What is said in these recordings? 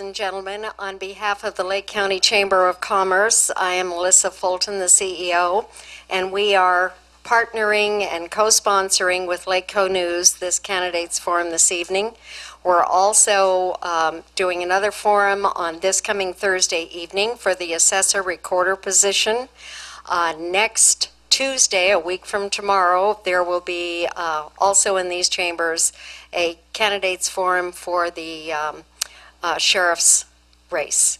and gentlemen, on behalf of the Lake County Chamber of Commerce, I am Melissa Fulton, the CEO, and we are partnering and co-sponsoring with Lake Co News this candidates forum this evening. We're also doing another forum on this coming Thursday evening for the assessor recorder position. Next Tuesday, a week from tomorrow, there will be also in these chambers a candidates forum for the sheriff's race.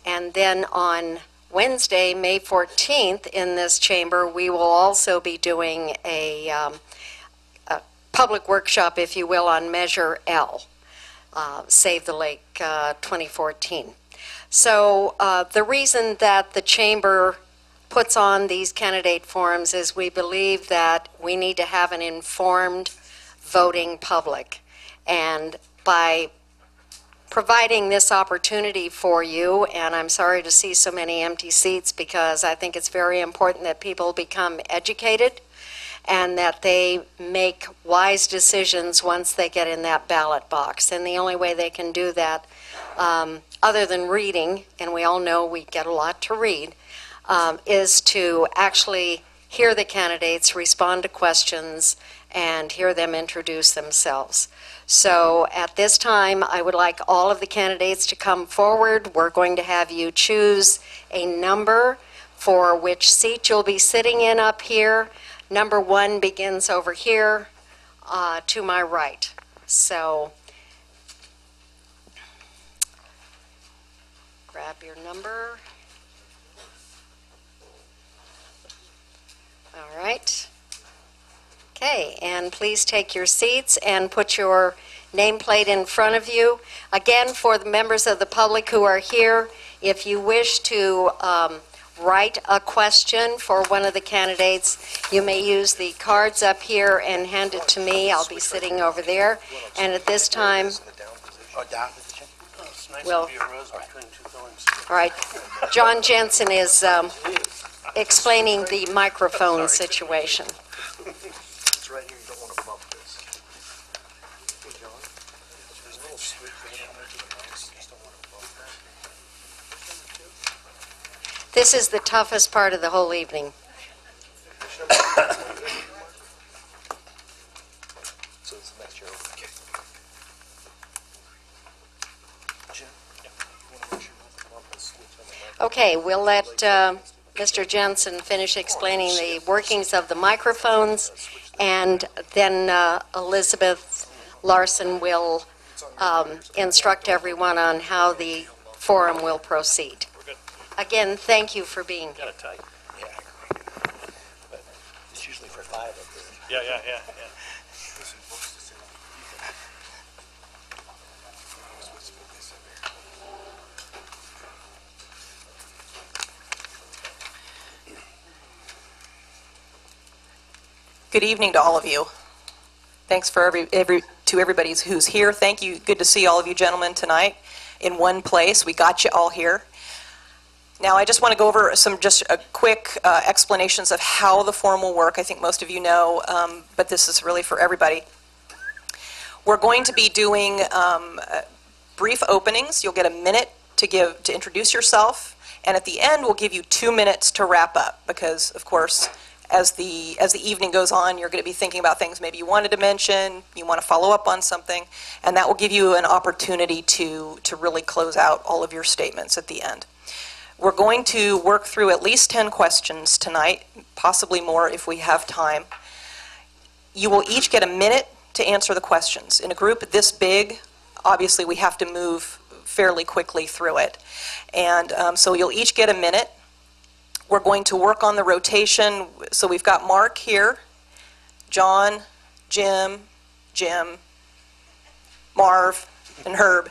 And then on Wednesday, May 14th, in this chamber, we will also be doing a public workshop, if you will, on Measure L, Save the Lake 2014. So the reason that the chamber puts on these candidate forums is we believe that we need to have an informed voting public. And by providing this opportunity for you, and I'm sorry to see so many empty seats because I think it's very important that people become educated and that they make wise decisions once they get in that ballot box. And the only way they can do that, other than reading, and we all know we get a lot to read, is to actually hear the candidates, respond to questions, and hear them introduce themselves. So at this time, I would like all of the candidates to come forward. We're going to have you choose a number for which seat you'll be sitting in up here. Number 1 begins over here to my right. So grab your number. All right. Okay, and please take your seats and put your nameplate in front of you. Again, for the members of the public who are here, if you wish to write a question for one of the candidates, you may use the cards up here and hand it to me. I'll be sitting over there. And at this time, all right, John Jensen is explaining the microphone situation. It's right here. You don't want to bump this. Hey, John. There's a little switch right on there to the mouse. You just don't want to bump that. This is the toughest part of the whole evening. So it's the next year. Okay. Jim, you want to make sure not to bump the switch on the mic? Okay, we'll let Mr. Jensen finish explaining the workings of the microphones, and then Elizabeth Larson will instruct everyone on how the forum will proceed. Again, thank you for being here. Got it tight. Yeah, but it's usually for 5 up there. Yeah. Good evening to all of you. Thanks for everybody who's here. Thank you. Good to see all of you gentlemen tonight in one place. We got you all here. Now I just want to go over just a quick explanations of how the forum will work. I think most of you know, but this is really for everybody. We're going to be doing brief openings. You'll get a minute to introduce yourself, and at the end we'll give you 2 minutes to wrap up because, of course, as the evening goes on, you're going to be thinking about things maybe you wanted to mention, you want to follow up on something, and that will give you an opportunity to really close out all of your statements at the end. We're going to work through at least 10 questions tonight, possibly more if we have time. You will each get a minute to answer the questions. In a group this big, obviously we have to move fairly quickly through it. And so you'll each get a minute. We're going to work on the rotation. So we've got Mark here, John, Jim, Marv, and Herb.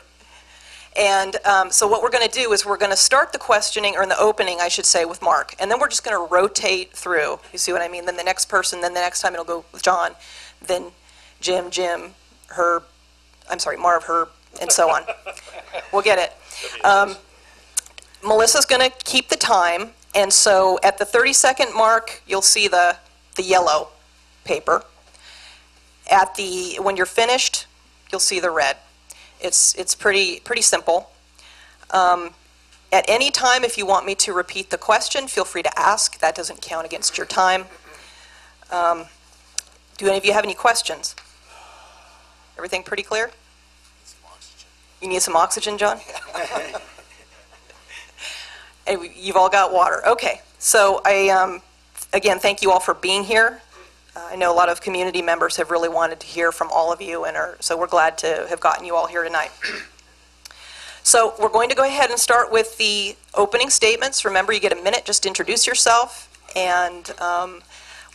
And so what we're going to do is we're going to start the questioning, or in the opening, I should say, with Mark. And then we're just going to rotate through. You see what I mean? Then the next person, then the next time it'll go with John, then Jim, Herb, Marv, Herb, and so on. We'll get it. Melissa's going to keep the time. And so at the 30-second mark, you'll see the yellow paper. When you're finished, you'll see the red. It's pretty simple. At any time, if you want me to repeat the question, feel free to ask. That doesn't count against your time. Do any of you have any questions? Everything pretty clear? You need some oxygen, John? And you've all got water. Okay. So again, thank you all for being here. I know a lot of community members have really wanted to hear from all of you, and so we're glad to have gotten you all here tonight. So we're going to go ahead and start with the opening statements. Remember, you get a minute just to introduce yourself, and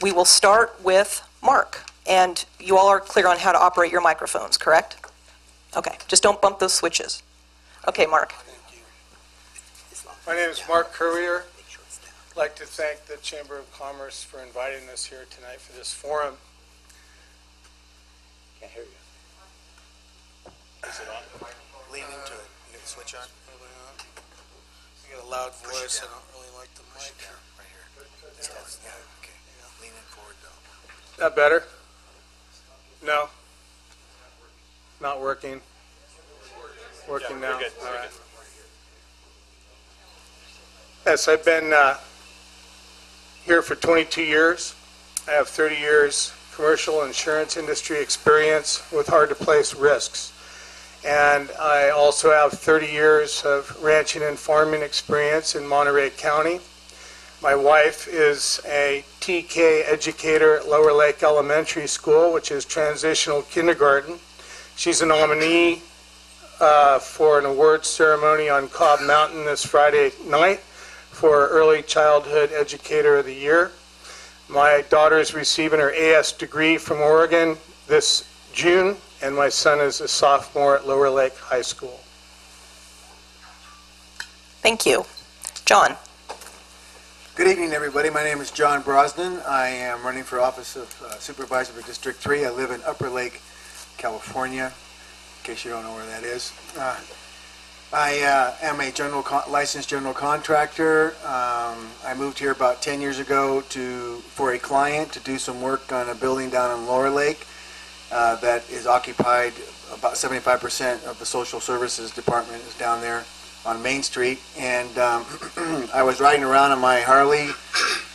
we will start with Mark. And you all are clear on how to operate your microphones, correct? Okay, just don't bump those switches. Okay, Mark. My name is Mark Currier. I'd like to thank the Chamber of Commerce for inviting us here tonight for this forum. Can't hear you. Is it on? Lean into it. You got the switch on? You got a loud voice. I don't really like the mic. Right here. Yeah, okay. Lean in forward though. That better? No? Not working? Working now? Good. All right. Yes, I've been here for 22 years. I have 30 years commercial insurance industry experience with hard-to-place risks. And I also have 30 years of ranching and farming experience in Monterey County. My wife is a TK educator at Lower Lake Elementary School, which is transitional kindergarten. She's a nominee for an awards ceremony on Cobb Mountain this Friday night for Early Childhood Educator of the Year. My daughter is receiving her AS degree from Oregon this June, and my son is a sophomore at Lower Lake High School. Thank you. John. Good evening, everybody. My name is John Brosnan. I am running for office of Supervisor for District 3. I live in Upper Lake, California, in case you don't know where that is. I am a licensed general contractor. I moved here about 10 years ago for a client to do some work on a building down in Lower Lake that is occupied. About 75% of the social services department is down there on Main Street, and I was riding around on my Harley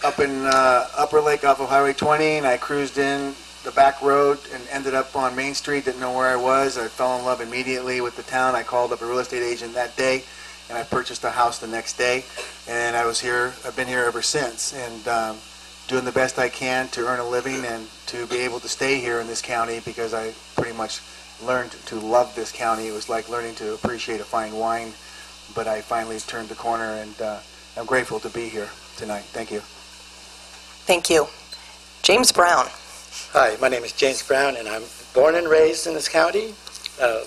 up in Upper Lake off of Highway 20, and I cruised in the back road and ended up on Main Street. Didn't know where I was. I fell in love immediately with the town. I called up a real estate agent that day, and I purchased a house the next day, and I've been here ever since, and doing the best I can to earn a living and to be able to stay here in this county, because I pretty much learned to love this county. It was like learning to appreciate a fine wine. But I finally turned the corner, and I'm grateful to be here tonight. Thank you. Thank you. James Brown. Hi, my name is James Brown, and I'm born and raised in this county.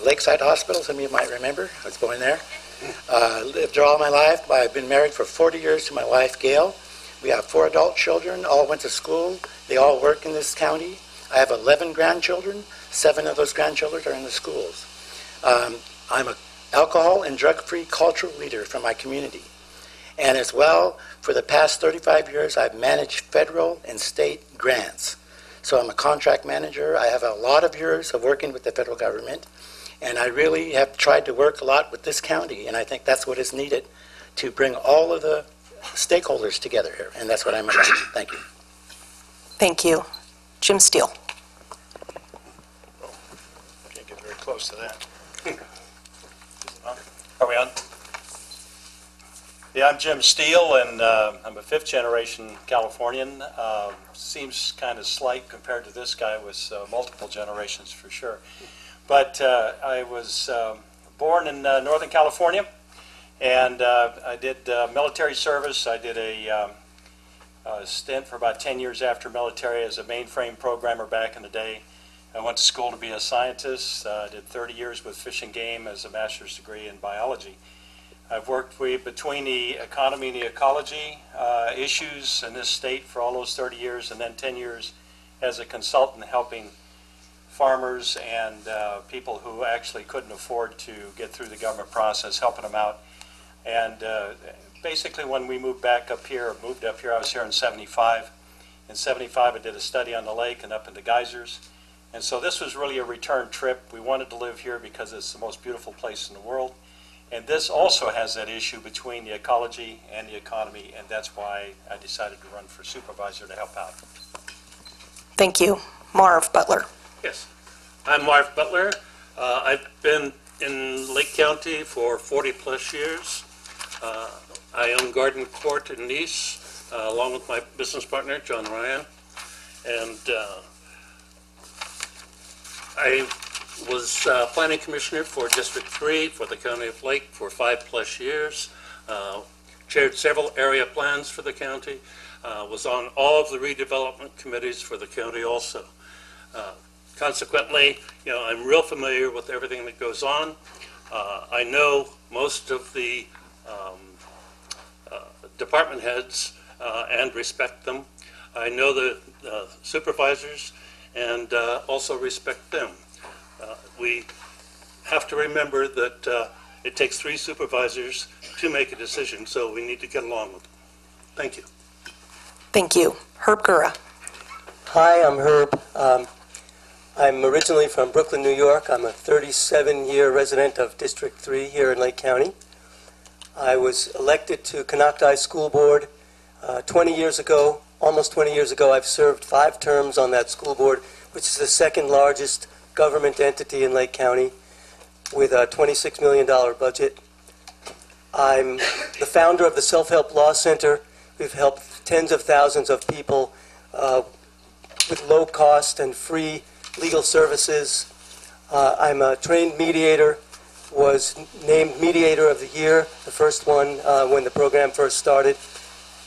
Lakeside Hospital, some of you might remember. I was born there. Lived there all my life. I've been married for 40 years to my wife, Gail. We have 4 adult children, all went to school. They all work in this county. I have 11 grandchildren. 7 of those grandchildren are in the schools. I'm a alcohol and drug-free cultural leader for my community. And as well, for the past 35 years, I've managed federal and state grants. So I'm a contract manager. I have a lot of years of working with the federal government, and I really have tried to work a lot with this county, and I think that's what is needed to bring all of the stakeholders together here, and that's what I'm about. Thank you. Thank you. Jim Steele. Can't get very close to that. Are we on? Yeah, I'm Jim Steele, and I'm a 5th generation Californian. Seems kind of slight compared to this guy with multiple generations for sure. But I was born in Northern California, and I did military service. I did a stint for about 10 years after military as a mainframe programmer back in the day. I went to school to be a scientist. Did 30 years with Fish and Game as a master's degree in biology. I've worked between the economy and the ecology issues in this state for all those 30 years, and then 10 years as a consultant helping farmers and people who actually couldn't afford to get through the government process, helping them out. And basically when we moved up here, I was here in 75. In 75 I did a study on the lake and up in the geysers. And so this was really a return trip. We wanted to live here because it's the most beautiful place in the world. And this also has that issue between the ecology and the economy, and that's why I decided to run for supervisor to help out. Thank you. Marv Butler. Yes, I'm Marv Butler. I've been in Lake County for 40-plus years. I own Garden Court in Nice, along with my business partner, John Ryan. And I was planning commissioner for District 3 for the County of Lake for 5-plus years. Chaired several area plans for the county. Was on all of the redevelopment committees for the county also. Consequently, I'm real familiar with everything that goes on. I know most of the department heads and respect them. I know the supervisors and also respect them. We have to remember that it takes 3 supervisors to make a decision, so we need to get along with them. Thank you. Thank you. Herb Gura. Hi, I'm Herb. I'm originally from Brooklyn, New York. I'm a 37-year resident of District 3 here in Lake County. I was elected to Canocti School Board 20 years ago. Almost 20 years ago, I've served 5 terms on that school board, which is the second largest government entity in Lake County with a $26 million budget. I'm the founder of the Self-Help Law Center. We've helped tens of thousands of people with low cost and free legal services. I'm a trained mediator, was named Mediator of the Year, the first one when the program first started.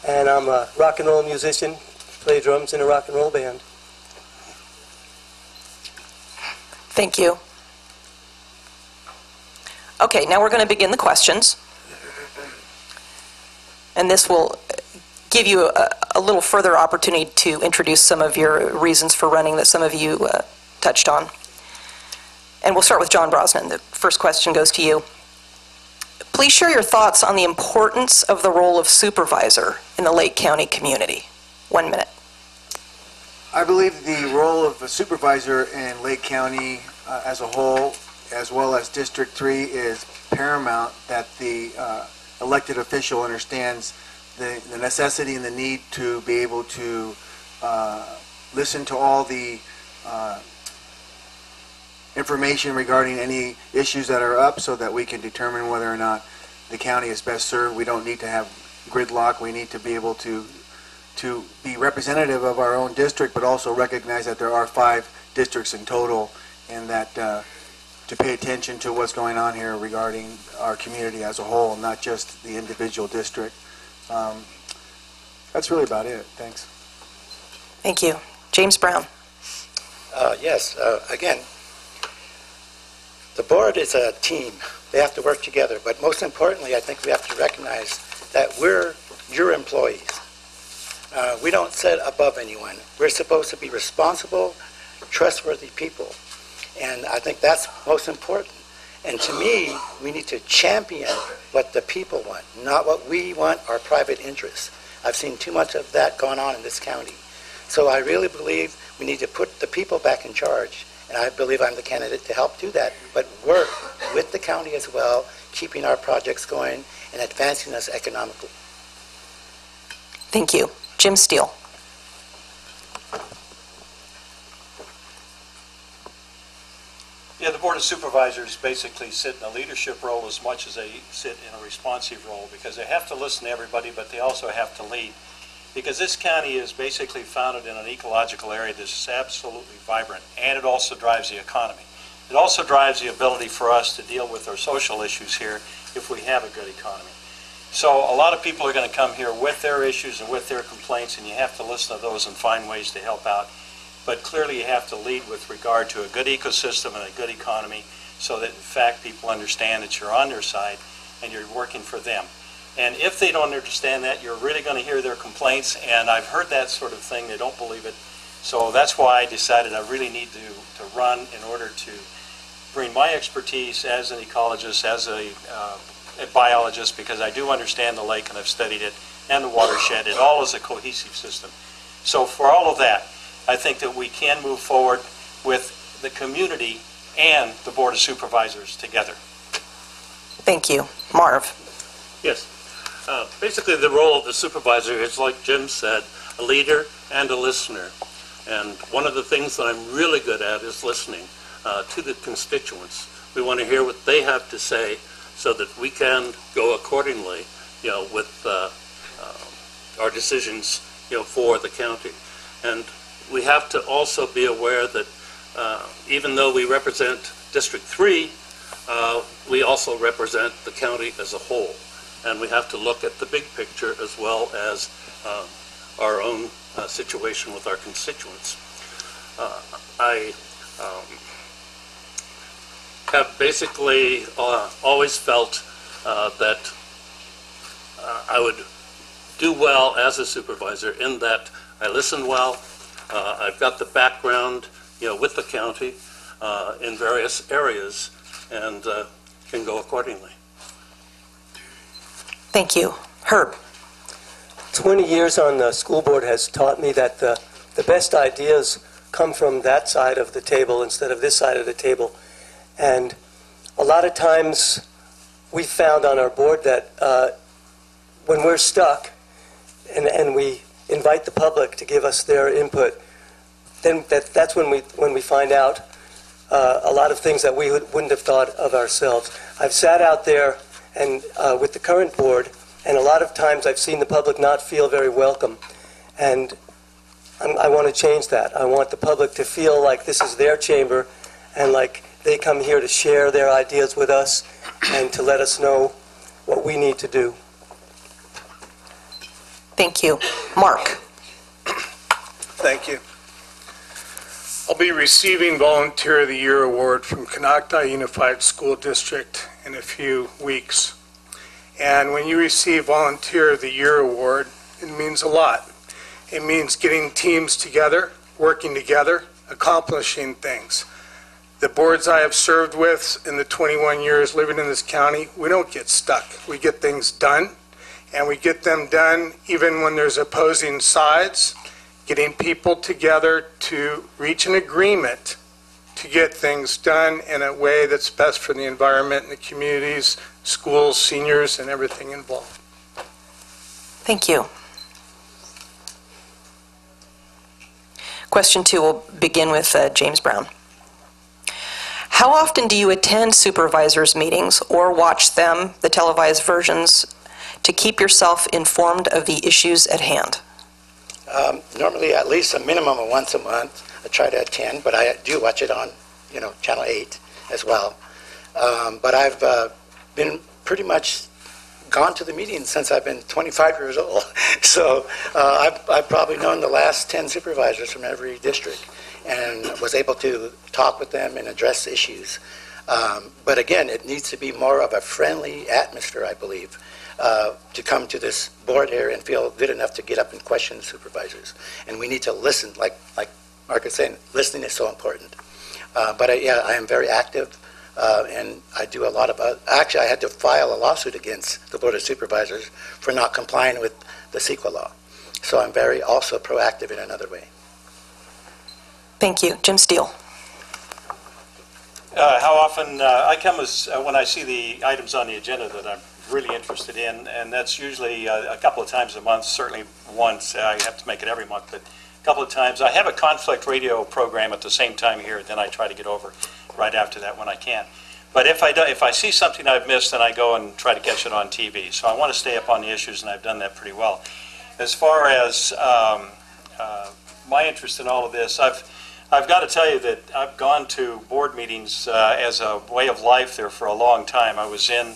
And I'm a rock and roll musician, play drums in a rock and roll band. Thank you. Okay, now we're going to begin the questions. And this will give you a little further opportunity to introduce some of your reasons for running that some of you touched on. And we'll start with John Brosnan. The first question goes to you. Please share your thoughts on the importance of the role of supervisor in the Lake County community. 1 minute. I believe the role of a supervisor in Lake County as a whole, as well as District 3, is paramount, that the elected official understands the necessity and the need to be able to listen to all the information regarding any issues that are up so that we can determine whether or not the county is best served. We don't need to have gridlock. We need to be able to be representative of our own district, but also recognize that there are 5 districts in total, and that to pay attention to what's going on here regarding our community as a whole, not just the individual district. That's really about it. Thanks. Thank you. James Brown. Yes, again, the board is a team. They have to work together. But most importantly, I think we have to recognize that we're your employees. We don't sit above anyone. We're supposed to be responsible, trustworthy people. And I think that's most important. And to me, we need to champion what the people want, not what we want, our private interests. I've seen too much of that going on in this county. So I really believe we need to put the people back in charge. And I believe I'm the candidate to help do that, but work with the county as well, keeping our projects going and advancing us economically. Thank you. Jim Steele. Yeah, the Board of Supervisors basically sit in a leadership role as much as they sit in a responsive role, because they have to listen to everybody, but they also have to lead. Because this county is basically founded in an ecological area that's absolutely vibrant, and it also drives the economy. It also drives the ability for us to deal with our social issues here if we have a good economy. So a lot of people are going to come here with their issues and with their complaints, and you have to listen to those and find ways to help out. But clearly you have to lead with regard to a good ecosystem and a good economy, so that in fact people understand that you're on their side and you're working for them. And if they don't understand that, you're really going to hear their complaints, and I've heard that sort of thing. They don't believe it. So that's why I decided I really need to run in order to bring my expertise as an ecologist, as a biologist, because I do understand the lake and I've studied it, and the watershed. It all is a cohesive system. So for all of that, I think that we can move forward with the community and the Board of Supervisors together. Thank you. Marv? Yes. Basically, the role of the supervisor is, like Jim said, a leader and a listener. And one of the things that I'm really good at is listening to the constituents. We want to hear what they have to say so that we can go accordingly, with our decisions, for the county. And we have to also be aware that even though we represent District 3, we also represent the county as a whole. And we have to look at the big picture as well as our own situation with our constituents. I have basically always felt that I would do well as a supervisor in that I listen well. I've got the background, with the county in various areas, and can go accordingly. Thank you. Herb? 20 years on the school board has taught me that the best ideas come from that side of the table instead of this side of the table. And a lot of times we found on our board that when we're stuck and we invite the public to give us their input, then that's when we find out a lot of things that we wouldn't have thought of ourselves. I've sat out there and with the current board, and a lot of times I've seen the public not feel very welcome. And I want to change that. I want the public to feel like this is their chamber and like they come here to share their ideas with us and to let us know what we need to do. Thank you. Mark? Thank you. I'll be receiving Volunteer of the Year award from Canocti Unified School District in a few weeks. And when you receive Volunteer of the Year award, it means a lot. It means getting teams together, working together, accomplishing things. The boards I have served with in the 21 years living in this county, we don't get stuck. We get things done, and we get them done even when there's opposing sides, getting people together to reach an agreement to get things done in a way that's best for the environment and the communities, schools, seniors, and everything involved. Thank you. Question 2 will begin with James Brown. How often do you attend supervisors' meetings or watch them, the televised versions, to keep yourself informed of the issues at hand? Normally at least a minimum of once a month. I try to attend, but I do watch it on, Channel 8 as well. But I've been pretty much gone to the meetings since I've been 25 years old. So I've probably known the last 10 supervisors from every district and was able to talk with them and address issues. But again, it needs to be more of a friendly atmosphere, I believe, to come to this board here and feel good enough to get up and question the supervisors. And we need to listen, like Mark is saying, listening is so important. But I am very active, and I do a lot of, actually I had to file a lawsuit against the Board of Supervisors for not complying with the CEQA law. So I'm very also proactive in another way. Thank you. Jim Steele. How often, I come when I see the items on the agenda that I'm really interested in, and that's usually a couple of times a month, certainly once. I have to make it every month, but a couple of times. I have a conflict radio program at the same time here, then I try to get over right after that when I can. But if I see something I've missed, then I go and try to catch it on TV. So I want to stay up on the issues, and I've done that pretty well. As far as my interest in all of this, I've got to tell you that I've gone to board meetings as a way of life there for a long time. I was in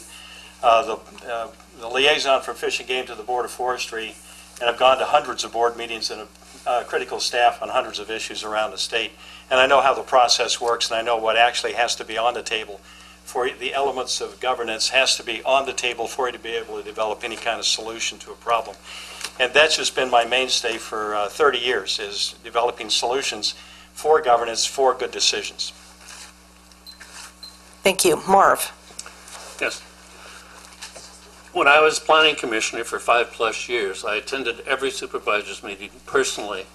the liaison for Fish and Game to the Board of Forestry, and I've gone to hundreds of board meetings and critical staff on hundreds of issues around the state. And I know how the process works, and I know what actually has to be on the table for the elements of governance has to be on the table for you to be able to develop any kind of solution to a problem. And that's just been my mainstay for 30 years, is developing solutions for governance, for good decisions. Thank you. Marv. Yes. When I was planning commissioner for 5+ years, I attended every supervisor's meeting personally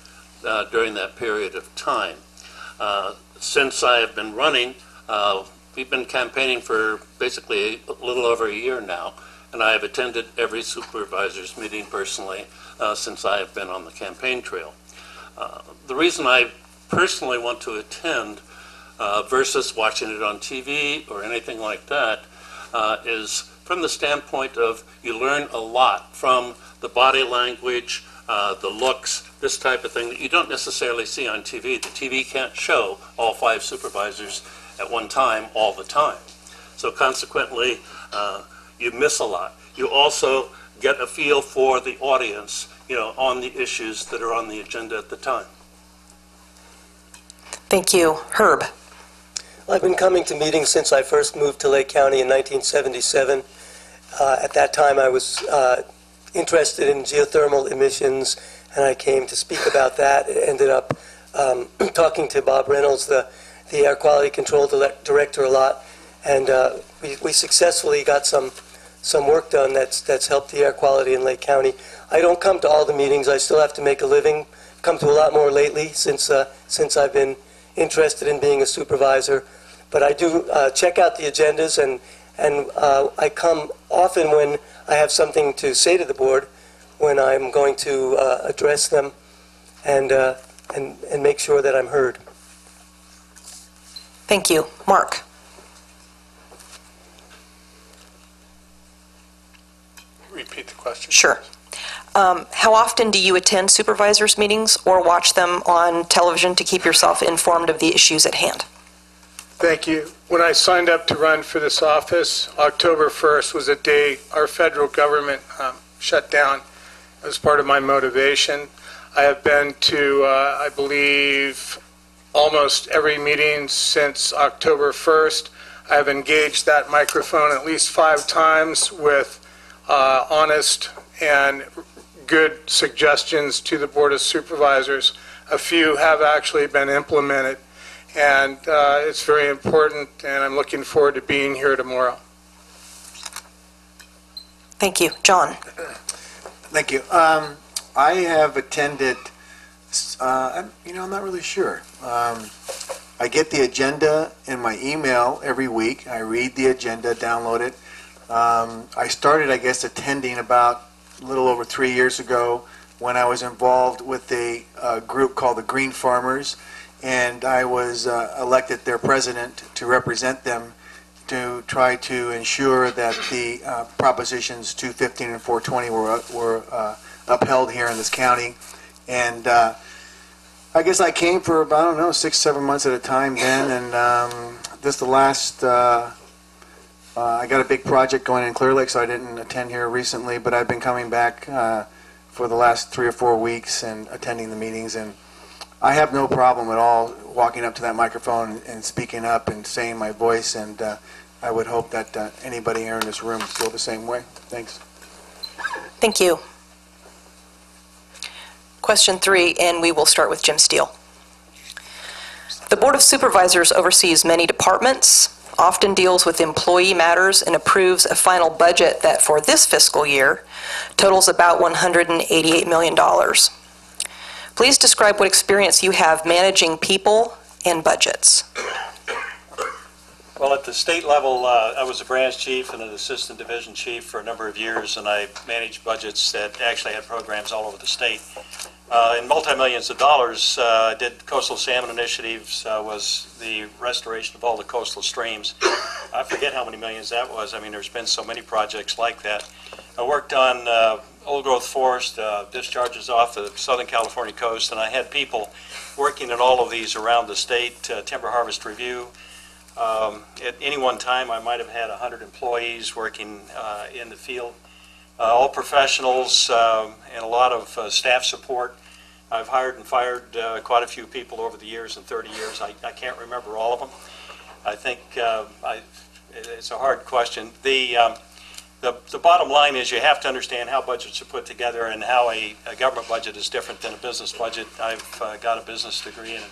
during that period of time. Since I have been running, we've been campaigning for basically a little over a year now, and I have attended every supervisor's meeting personally since I have been on the campaign trail. The reason I personally want to attend versus watching it on TV or anything like that is from the standpoint of you learn a lot from the body language, the looks, this type of thing that you don't necessarily see on TV. The TV can't show all 5 supervisors at one time all the time. So consequently, you miss a lot. You also get a feel for the audience, on the issues that are on the agenda at the time. Thank you. Herb. I've been coming to meetings since I first moved to Lake County in 1977. At that time, I was interested in geothermal emissions, and I came to speak about that. It ended up talking to Bob Reynolds, the air quality control director, a lot, and we successfully got some work done that's helped the air quality in Lake County. I don't come to all the meetings. I still have to make a living. Come to a lot more lately since I've been interested in being a supervisor. But I do check out the agendas, and I come often when I have something to say to the board, when I'm going to address them and make sure that I'm heard. Thank you. Mark. Repeat the question. Sure. How often do you attend supervisors' meetings or watch them on television to keep yourself informed of the issues at hand? Thank you. When I signed up to run for this office, October 1st was a day our federal government shut down. It was part of my motivation. I have been to, I believe, almost every meeting since October 1st. I have engaged that microphone at least 5 times with honest and good suggestions to the Board of Supervisors. A few have actually been implemented, and it's very important, and I'm looking forward to being here tomorrow. Thank you. John. Thank you. I have attended, I'm not really sure. I get the agenda in my email every week. I read the agenda, download it. I started, I guess, attending about a little over 3 years ago when I was involved with a group called the Green Farmers, and I was elected their president to represent them to try to ensure that the Propositions 215 and 420 were upheld here in this county. And I guess I came for about, I don't know, 6-7 months at a time then, and this the last, I got a big project going in Clear Lake, so I didn't attend here recently, but I've been coming back for the last 3 or 4 weeks and attending the meetings, and I have no problem at all walking up to that microphone and speaking up and saying my voice, and I would hope that anybody here in this room feel the same way. Thanks. Thank you. Question 3, and we will start with Jim Steele. The Board of Supervisors oversees many departments, often deals with employee matters, and approves a final budget that for this fiscal year totals about $188 million. Please describe what experience you have managing people and budgets. Well, at the state level, I was a branch chief and an assistant division chief for a number of years, and I managed budgets that actually had programs all over the state. In multi-millions of dollars, I did coastal salmon initiatives, was the restoration of all the coastal streams. I forget how many millions that was. I mean, there's been so many projects like that. I worked on old growth forest, discharges off the Southern California coast, and I had people working in all of these around the state, timber harvest review. At any one time, I might have had 100 employees working in the field, all professionals, and a lot of staff support. I've hired and fired quite a few people over the years, in 30 years. I can't remember all of them. I think it's a hard question. The bottom line is you have to understand how budgets are put together and how a government budget is different than a business budget. I've got a business degree and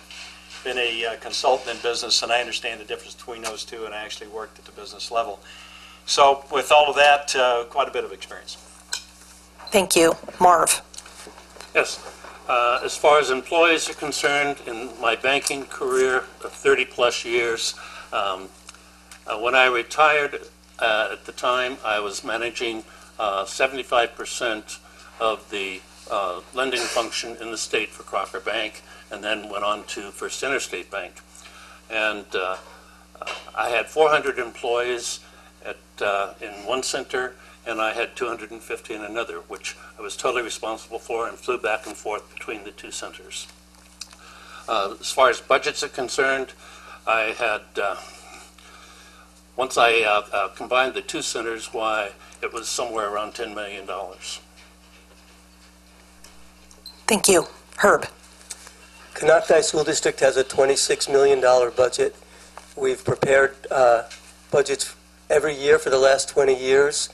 been a consultant in business, and I understand the difference between those two, and I actually worked at the business level. So with all of that, quite a bit of experience. Thank you. Marv. Yes. As far as employees are concerned, in my banking career of 30-plus years, When I retired at the time, I was managing 75% of the lending function in the state for Crocker Bank, and then went on to First Interstate Bank. And I had 400 employees in one center, and I had 250 in another, which I was totally responsible for and flew back and forth between the two centers. As far as budgets are concerned, I had, once I combined the two centers, why, it was somewhere around $10 million. Thank you. Herb. Canocti School District has a $26 million budget. We've prepared budgets every year for the last 20 years.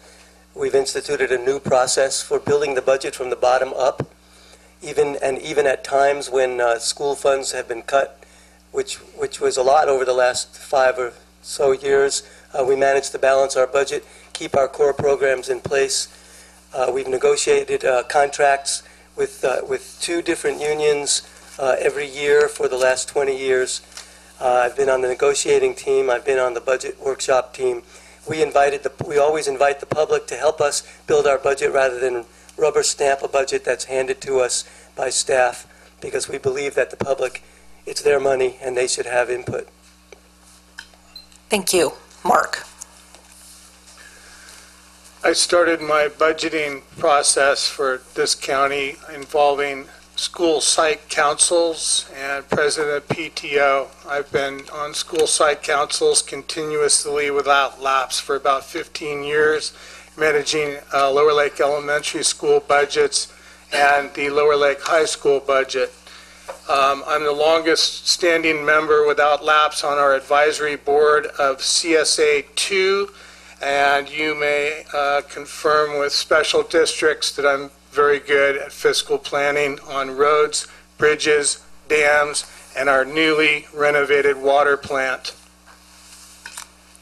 We've instituted a new process for building the budget from the bottom up, even at times when school funds have been cut, which was a lot over the last 5 or so years. We managed to balance our budget, keep our core programs in place. We've negotiated contracts with 2 different unions every year for the last 20 years. I've been on the negotiating team. I've been on the budget workshop team. We always invite the public to help us build our budget rather than rubber stamp a budget that's handed to us by staff, because we believe that the public, it's their money and they should have input. Thank you. Mark. I started my budgeting process for this county involving school site councils and president of PTO. I've been on school site councils continuously without lapse for about 15 years, managing Lower Lake Elementary School budgets and the Lower Lake High School budget. I'm the longest standing member without lapse on our advisory board of CSA 2, and you may confirm with special districts that I'm very good at fiscal planning on roads, bridges, dams, and our newly renovated water plant.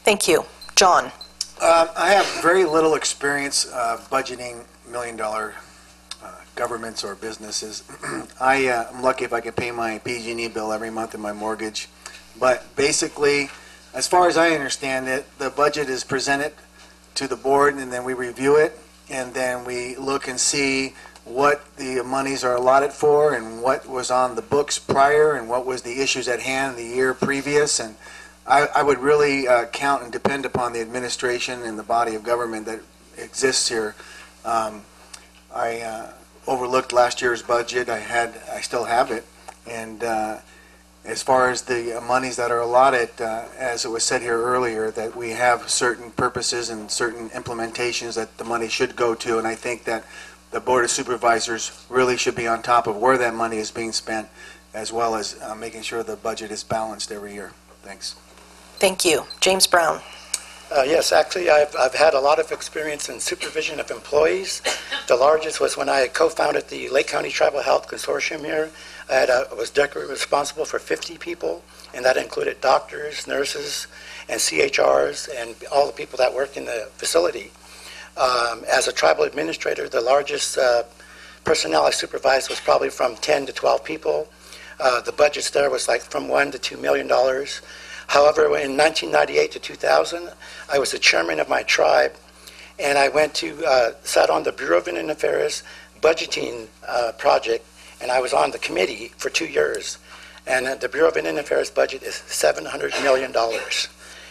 Thank you. John. I have very little experience budgeting million-dollar governments or businesses. I'm lucky if I can pay my PG&E bill every month and my mortgage. But basically, as far as I understand it, the budget is presented to the board, and then we review it, and then we look and see what the monies are allotted for and what was on the books prior and what was the issues at hand the year previous. And I would really count and depend upon the administration and the body of government that exists here. I overlooked last year's budget. I still have it. And as far as the monies that are allotted, as it was said here earlier, that we have certain purposes and certain implementations that the money should go to, and I think that the Board of Supervisors really should be on top of where that money is being spent, as well as making sure the budget is balanced every year. Thanks. Thank you. James Brown. Yes, actually, I've had a lot of experience in supervision of employees. The largest was when I co-founded the Lake County Tribal Health Consortium here. I was directly responsible for 50 people, and that included doctors, nurses, and CHRs, and all the people that work in the facility. As a tribal administrator, the largest personnel I supervised was probably from 10 to 12 people. The budgets there was like from $1 to $2 million. However, in 1998 to 2000, I was the chairman of my tribe, and I sat on the Bureau of Indian Affairs budgeting project, and I was on the committee for 2 years. And the Bureau of Indian Affairs budget is $700 million.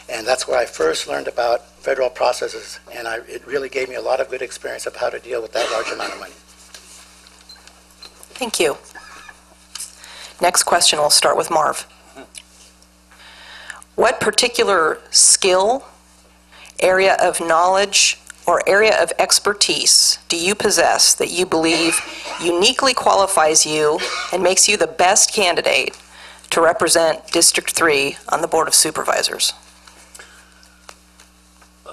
And that's where I first learned about federal processes, and it really gave me a lot of good experience of how to deal with that large amount of money. Thank you. Next question, we'll start with Marv. What particular skill, area of knowledge, or area of expertise do you possess that you believe uniquely qualifies you and makes you the best candidate to represent District 3 on the Board of Supervisors?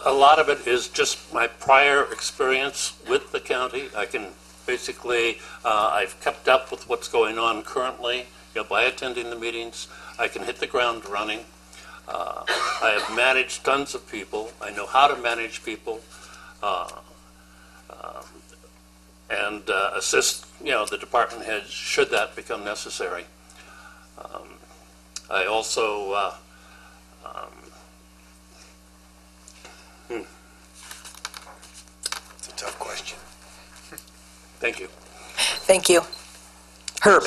A lot of it is just my prior experience with the county. I can basically, I've kept up with what's going on currently, by attending the meetings. I can hit the ground running. I have managed tons of people. I know how to manage people and assist, the department heads should that become necessary. I also It's a tough question. Thank you. Thank you. Herb?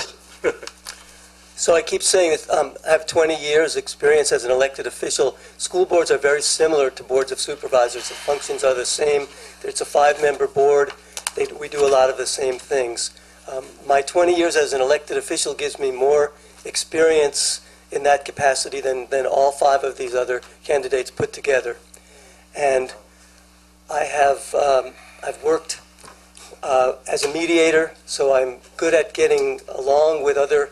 So I keep saying that I have 20 years experience as an elected official. School boards are very similar to boards of supervisors. The functions are the same. It's a 5-member board. We do a lot of the same things. My 20 years as an elected official gives me more experience in that capacity than all 5 of these other candidates put together. And I've worked as a mediator, so I'm good at getting along with other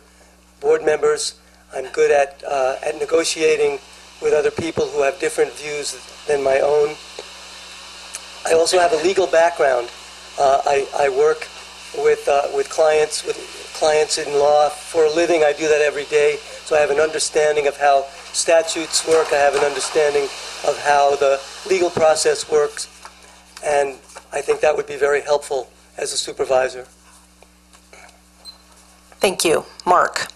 board members. I'm good at negotiating with other people who have different views than my own. I also have a legal background. I work with clients in law for a living. I do that every day, so I have an understanding of how statutes work. I have an understanding of how the legal process works, and I think that would be very helpful as a supervisor. Thank you. Mark?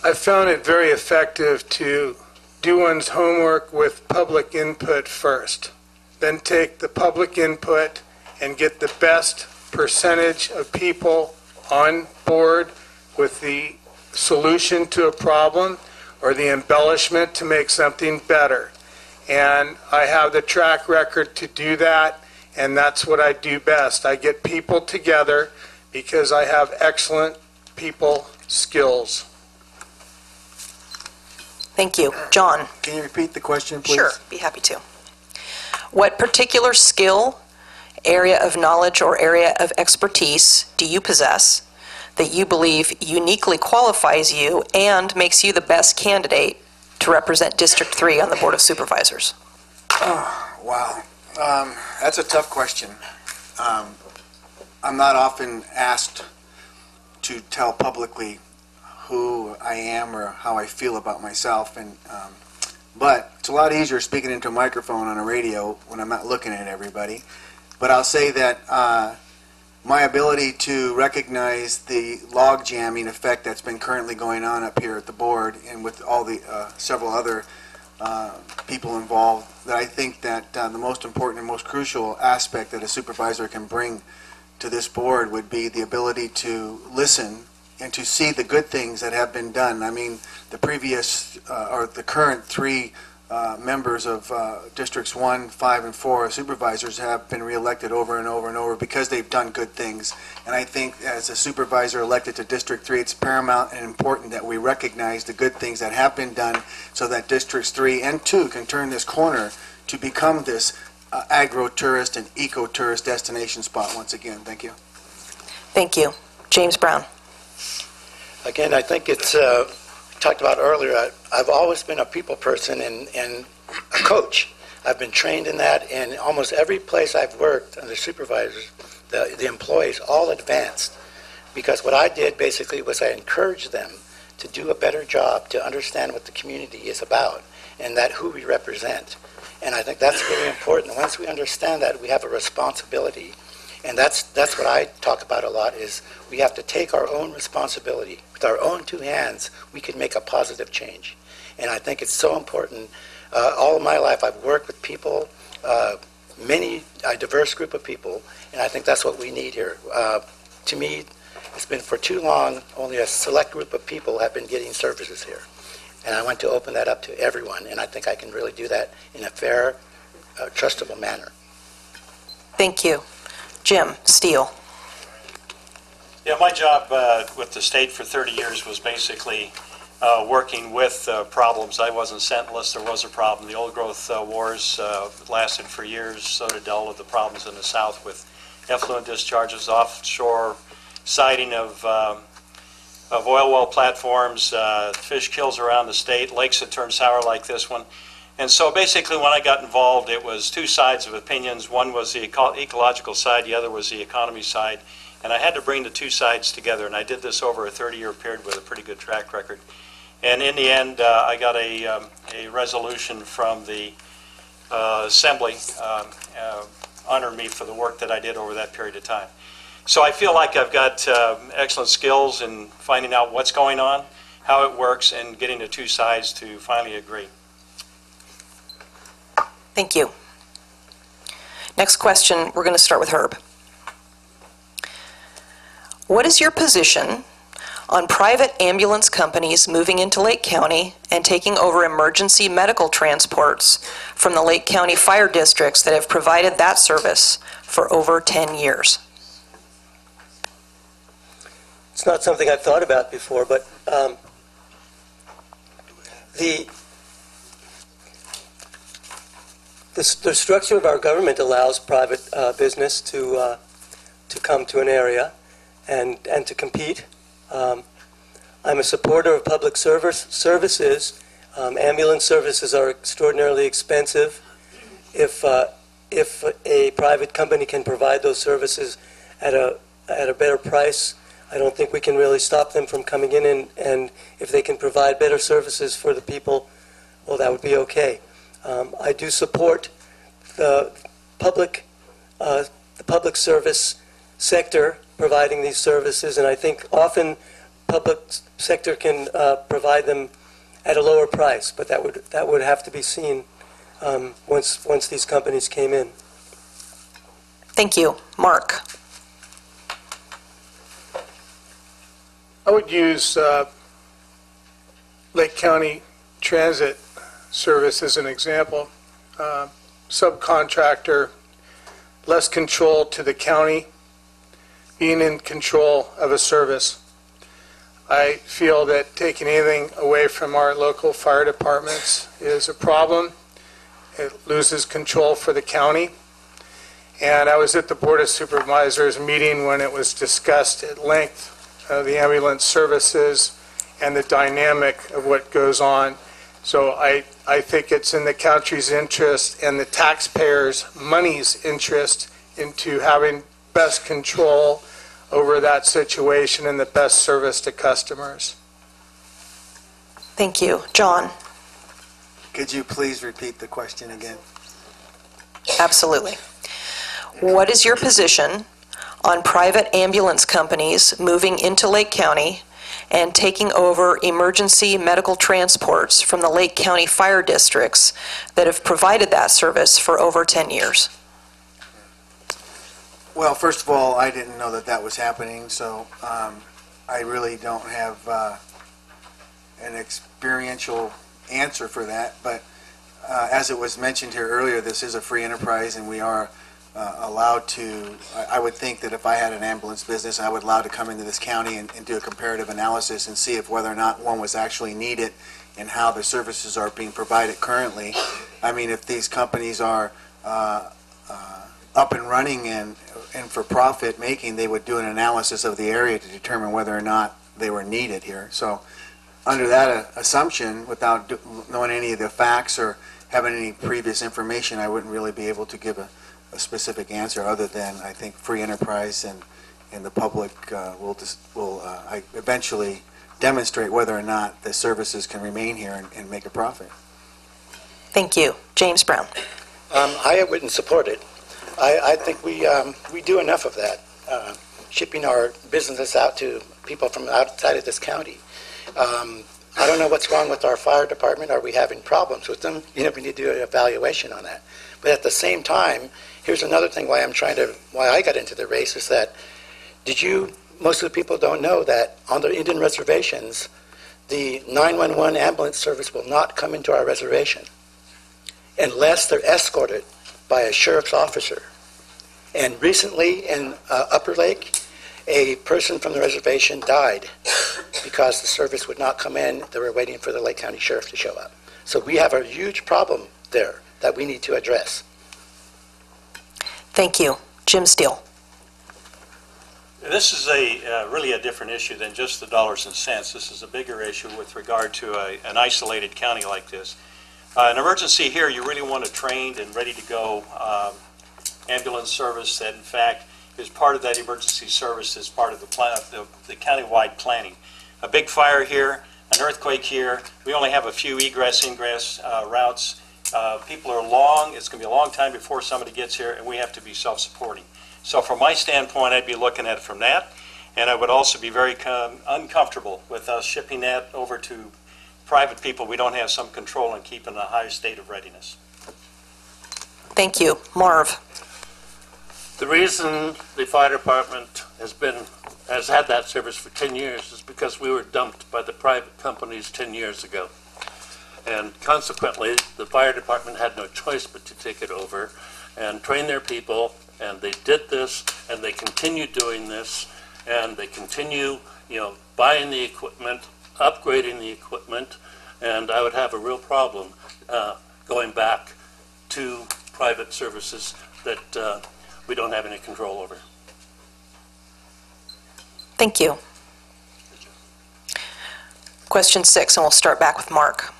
I found it very effective to do one's homework with public input first, then take the public input and get the best percentage of people on board with the solution to a problem or the embellishment to make something better. And I have the track record to do that, and that's what I do best. I get people together because I have excellent people skills. Thank you. John? Can you repeat the question, please? Sure, be happy to. What particular skill, area of knowledge, or area of expertise do you possess that you believe uniquely qualifies you and makes you the best candidate to represent District 3 on the Board of Supervisors? Oh, wow. That's a tough question. I'm not often asked to tell publicly who I am or how I feel about myself, but it's a lot easier speaking into a microphone on a radio when I'm not looking at everybody. But I'll say that my ability to recognize the log jamming effect that's been currently going on up here at the board and with all the several other people involved, that I think that the most important and most crucial aspect that a supervisor can bring to this board would be the ability to listen and to see the good things that have been done. I mean, the previous, or the current 3 members of Districts 1, 5, and 4 supervisors have been reelected over and over and over because they've done good things. And I think as a supervisor elected to District 3, it's paramount and important that we recognize the good things that have been done so that Districts 3 and 2 can turn this corner to become this agro-tourist and eco-tourist destination spot once again. Thank you. Thank you. James Brown? Again, I think it's, talked about earlier, I've always been a people person and a coach. I've been trained in that, and almost every place I've worked under supervisors, the employees all advanced. Because what I did basically was I encouraged them to do a better job, to understand what the community is about, and that who we represent. And I think that's really important. Once we understand that, we have a responsibility. And that's what I talk about a lot, is we have to take our own responsibility. With our own 2 hands, we can make a positive change. And I think it's so important. All of my life, I've worked with people, a diverse group of people, and I think that's what we need here. To me, it's been for too long, only a select group of people have been getting services here. And I want to open that up to everyone, and I think I can really do that in a fair, trustable manner. Thank you. Jim Steele? Yeah, my job with the state for 30 years was basically working with problems. I wasn't sent unless there was a problem. The old growth wars lasted for years, so did all of the problems in the South with effluent discharges, offshore siting of oil well platforms, fish kills around the state, lakes that turn sour like this one. And so basically when I got involved, it was 2 sides of opinions. One was the ecological side, the other was the economy side. And I had to bring the 2 sides together, and I did this over a 30-year period with a pretty good track record. And in the end, I got a resolution from the Assembly honoring me for the work that I did over that period of time. So I feel like I've got excellent skills in finding out what's going on, how it works, and getting the 2 sides to finally agree. Thank you. Next question, we're going to start with Herb. What is your position on private ambulance companies moving into Lake County and taking over emergency medical transports from the Lake County fire districts that have provided that service for over 10 years? It's not something I've thought about before, but the structure of our government allows private business to come to an area and to compete. I'm a supporter of public services. Ambulance services are extraordinarily expensive. If a private company can provide those services at a better price, I don't think we can really stop them from coming in, and if they can provide better services for the people, well, that would be okay. I do support the public service sector providing these services, and I think often public sector can provide them at a lower price, but that would have to be seen once these companies came in. Thank you. Mark. I would use Lake County Transit Service as an example. Subcontractor, less control to the county, being in control of a service. I feel that taking anything away from our local fire departments is a problem. It loses control for the county. And I was at the Board of Supervisors meeting when it was discussed at length the ambulance services and the dynamic of what goes on. So I think it's in the county's interest and the taxpayers' money's interest into having best control over that situation and the best service to customers. Thank you. John. Could you please repeat the question again? Absolutely. What is your position on private ambulance companies moving into Lake County and taking over emergency medical transports from the Lake County fire districts that have provided that service for over 10 years? Well, first of all, I didn't know that was happening, so I really don't have an experiential answer for that. But as it was mentioned here earlier, this is a free enterprise, and we are allowed to, I would think that if I had an ambulance business, I would allow to come into this county and do a comparative analysis and see if whether or not one was actually needed and how the services are being provided currently. I mean, if these companies are up and running and for profit making, they would do an analysis of the area to determine whether or not they were needed here. So under that assumption, without knowing any of the facts or having any previous information, I wouldn't really be able to give a specific answer other than I think free enterprise and the public will eventually demonstrate whether or not the services can remain here and make a profit. Thank you. James Brown. I wouldn't support it. I think we do enough of that, shipping our businesses out to people from outside of this county. I don't know what's wrong with our fire department. Are we having problems with them? We need to do an evaluation on that. But at the same time, here's another thing why I got into the race is that most of the people don't know that on the Indian reservations, the 911 ambulance service will not come into our reservation unless they're escorted by a sheriff's officer. And recently in Upper Lake, a person from the reservation died because the service would not come in. They were waiting for the Lake County Sheriff to show up. So we have a huge problem there that we need to address. Thank you. Jim Steele. This is really a different issue than just the dollars and cents. This is a bigger issue with regard to an isolated county like this. An emergency here, you really want a trained and ready to go ambulance service that in fact is part of that emergency service as part of the countywide planning. A big fire here, an earthquake here, we only have a few egress, ingress routes. People are long, it's going to be a long time before somebody gets here, and we have to be self-supporting. So from my standpoint, I'd be looking at it from that, and I would also be very uncomfortable with us shipping that over to private people. We don't have some control in keeping a higher state of readiness. Thank you. Marv? The reason the fire department has had that service for 10 years is because we were dumped by the private companies 10 years ago. And consequently, the fire department had no choice but to take it over and train their people, and they did this, and they continue doing this, and they continue, buying the equipment, upgrading the equipment, and I would have a real problem going back to private services that we don't have any control over. Thank you. Question 6, and we'll start back with Mark.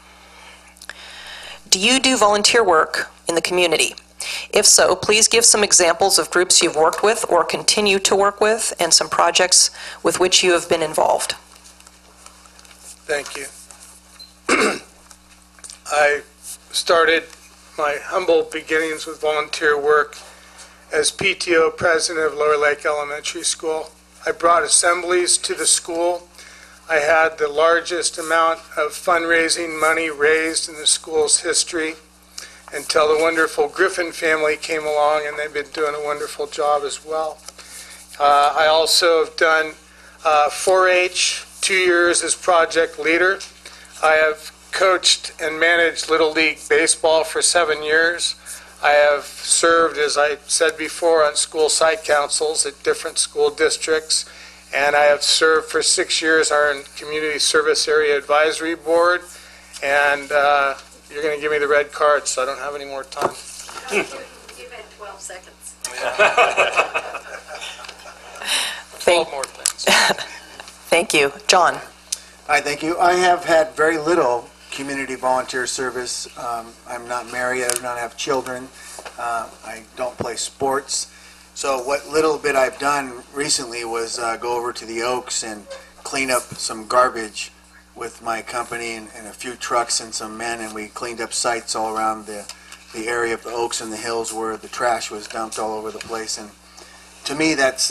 Do you do volunteer work in the community? If so, please give some examples of groups you've worked with or continue to work with, and some projects with which you have been involved. Thank you. I started my humble beginnings with volunteer work as PTO president of Lower Lake Elementary School. I brought assemblies to the school. I had the largest amount of fundraising money raised in the school's history until the wonderful Griffin family came along, and they've been doing a wonderful job as well. I also have done 4-H, 2 years as project leader. I have coached and managed Little League Baseball for 7 years. I have served, as I said before, on school site councils at different school districts, and I have served for 6 years on Community Service Area Advisory Board, and you're going to give me the red card, so I don't have any more time. You've had 12 seconds. 12 more things. Thank you. John? Hi, thank you. I have had very little community volunteer service. I'm not married. I do not have children. I don't play sports. So what little bit I've done recently was go over to the Oaks and clean up some garbage with my company and a few trucks and some men, and we cleaned up sites all around the area of the Oaks and the hills where the trash was dumped all over the place. And to me, that's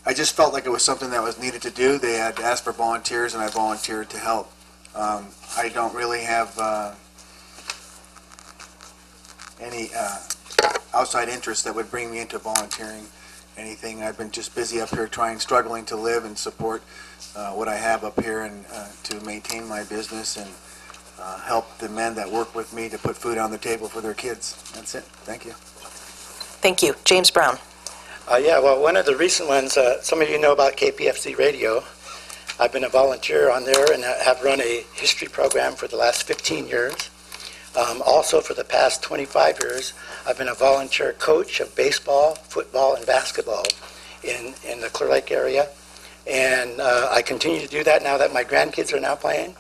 I just felt like it was something that was needed to do. They had asked for volunteers, and I volunteered to help. I don't really have any outside interest that would bring me into volunteering anything. I've been just busy up here struggling to live and support what I have up here, and to maintain my business and help the men that work with me to put food on the table for their kids. That's it. Thank you. Thank you. James Brown? Yeah, well, one of the recent ones, some of you know about KPFC Radio. I've been a volunteer on there and have run a history program for the last 15 years. Also, for the past 25 years, I've been a volunteer coach of baseball, football, and basketball in the Clear Lake area. And I continue to do that now that my grandkids are now playing.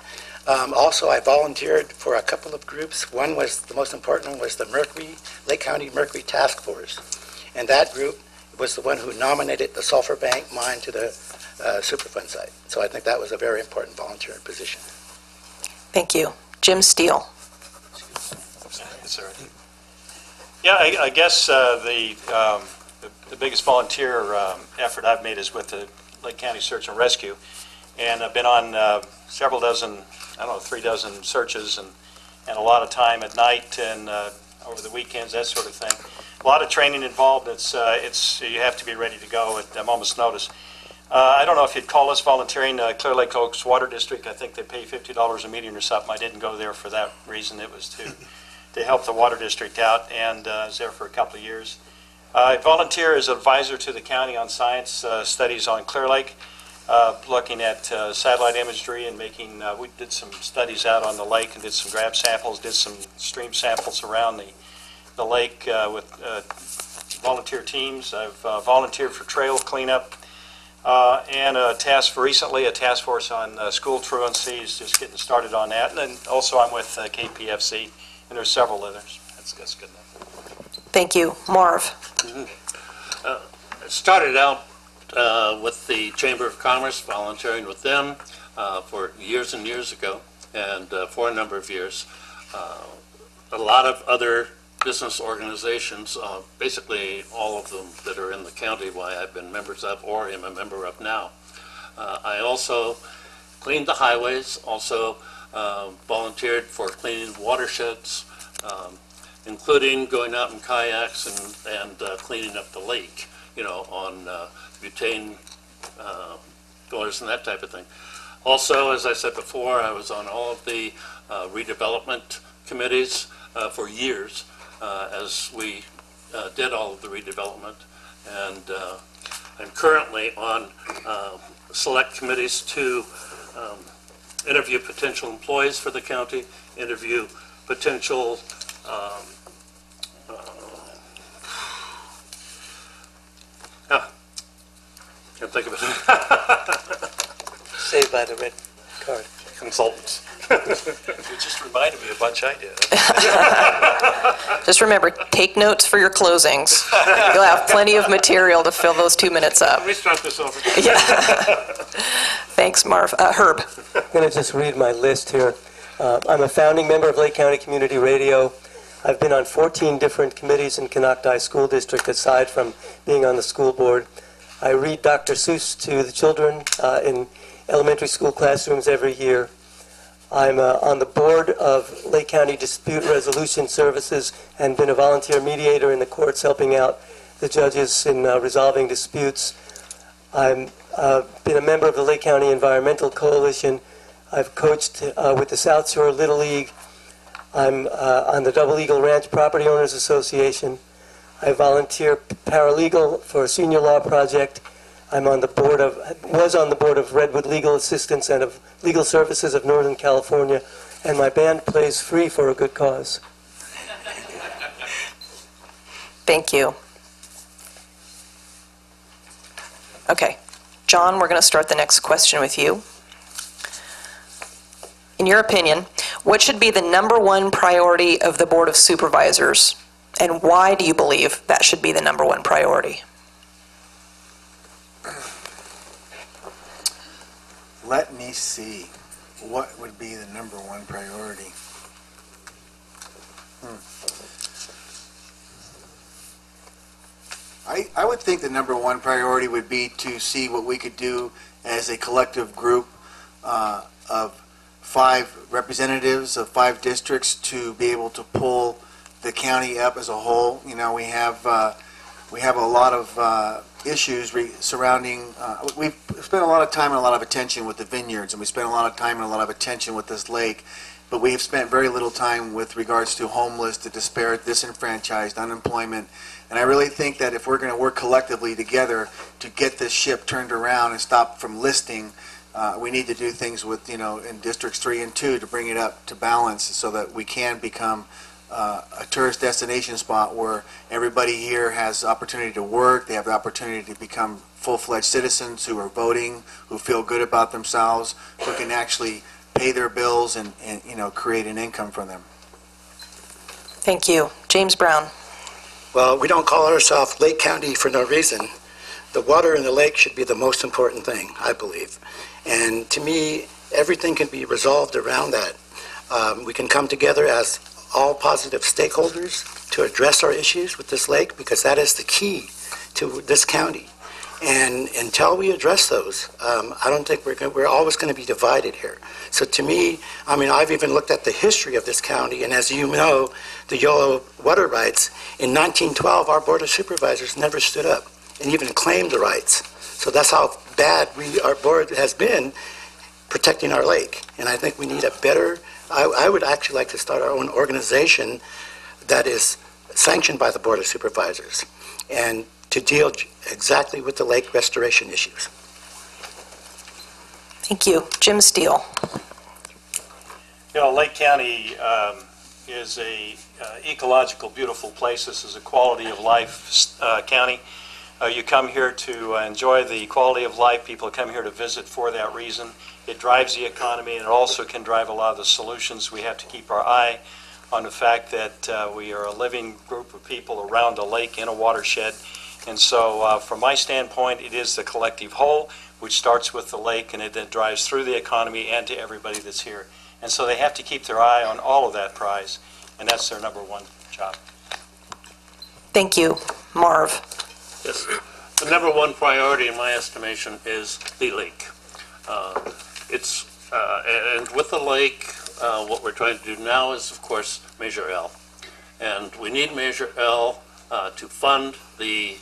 Also, I volunteered for a couple of groups. One was, the most important one was the Lake County Mercury Task Force. And that group was the one who nominated the sulfur bank mine to the Superfund site. So I think that was a very important volunteer position. Thank you. Jim Steele? Yeah, I guess the biggest volunteer effort I've made is with the Lake County Search and Rescue, and I've been on several dozen, 3 dozen searches, and a lot of time at night and over the weekends, that sort of thing. A lot of training involved. It's you have to be ready to go at a moment's notice. I don't know if you'd call us volunteering. Clear Lake Oaks Water District, I think they pay $50 a meeting or something. I didn't go there for that reason. It was to help the water district out, and I was there for a couple of years. I volunteer as an advisor to the county on science studies on Clear Lake, looking at satellite imagery and making, we did some studies out on the lake and did some grab samples, did some stream samples around the lake with volunteer teams. I've volunteered for trail cleanup and a task force on school truancy is just getting started on that. And then also I'm with KPFC, and there's several others. That's good enough. Thank you. Marv? I started out with the Chamber of Commerce, volunteering with them for years and years ago, and for a number of years. A lot of other business organizations, basically all of them that are in the county, why I've been members of or am a member of now. I also cleaned the highways, also volunteered for cleaning watersheds, including going out in kayaks and cleaning up the lake, on butane doors and that type of thing. Also, as I said before, I was on all of the redevelopment committees for years as we did all of the redevelopment. And I'm currently on select committees to interview potential employees for the county, interview potential can't think of it. Saved by the red card. Consultants. You just reminded me of a bunch I did. Just remember, take notes for your closings. You'll have plenty of material to fill those 2 minutes up. Let me start this over. Yeah. Thanks, Marv. Herb. I'm going to just read my list here. I'm a founding member of Lake County Community Radio. I've been on 14 different committees in Canocti School District aside from being on the school board. I read Dr. Seuss to the children in elementary school classrooms every year. I'm on the board of Lake County Dispute Resolution Services and been a volunteer mediator in the courts helping out the judges in resolving disputes. I've been a member of the Lake County Environmental Coalition. I've coached with the South Shore Little League. I'm on the Double Eagle Ranch Property Owners Association. I volunteer paralegal for a senior law project. Was on the board of Redwood Legal Assistance and of Legal Services of Northern California, and my band plays free for a good cause. Thank you. Okay. John, we're going to start the next question with you. In your opinion, what should be the #1 priority of the Board of Supervisors, and why do you believe that should be the #1 priority? Let me see. What would be the #1 priority? I would think the #1 priority would be to see what we could do as a collective group of 5 representatives of 5 districts to be able to pull the county up as a whole. We have a lot of issues surrounding. We've spent a lot of time and a lot of attention with the vineyards, and we spent a lot of time and a lot of attention with this lake. But we have spent very little time with regards to homeless, the disparate, disenfranchised, unemployment. And I really think that if we're going to work collectively together to get this ship turned around and stop from listing, we need to do things with, in districts 3 and 2 to bring it up to balance so that we can become a tourist destination spot where everybody here has the opportunity to work, they have the opportunity to become full-fledged citizens who are voting, who feel good about themselves, who can actually pay their bills and create an income for them. Thank you. James Brown. Well, we don't call ourselves Lake County for no reason. The water in the lake should be the most important thing, I believe. And to me, everything can be resolved around that. We can come together as all positive stakeholders to address our issues with this lake, because that is the key to this county. And until we address those, I don't think we're always going to be divided here. So to me, I've even looked at the history of this county, and as you know, the YOLO water rights, in 1912, our Board of Supervisors never stood up and even claimed the rights. So that's how bad our board has been protecting our lake. And I think we need a better, I would actually like to start our own organization that is sanctioned by the Board of Supervisors and to deal exactly with the lake restoration issues. Thank you. Jim Steele. Lake County is a ecological, beautiful place. This is a quality of life county. You come here to enjoy the quality of life. People come here to visit for that reason. It drives the economy, and it also can drive a lot of the solutions. We have to keep our eye on the fact that we are a living group of people around a lake in a watershed. And so from my standpoint, it is the collective whole, which starts with the lake, and it then drives through the economy and to everybody that's here. And so they have to keep their eye on all of that prize, and that's their #1 job. Thank you. Marv. Yes. The #1 priority in my estimation is the lake. And with the lake, what we're trying to do now is, of course, Measure L. And we need Measure L to fund the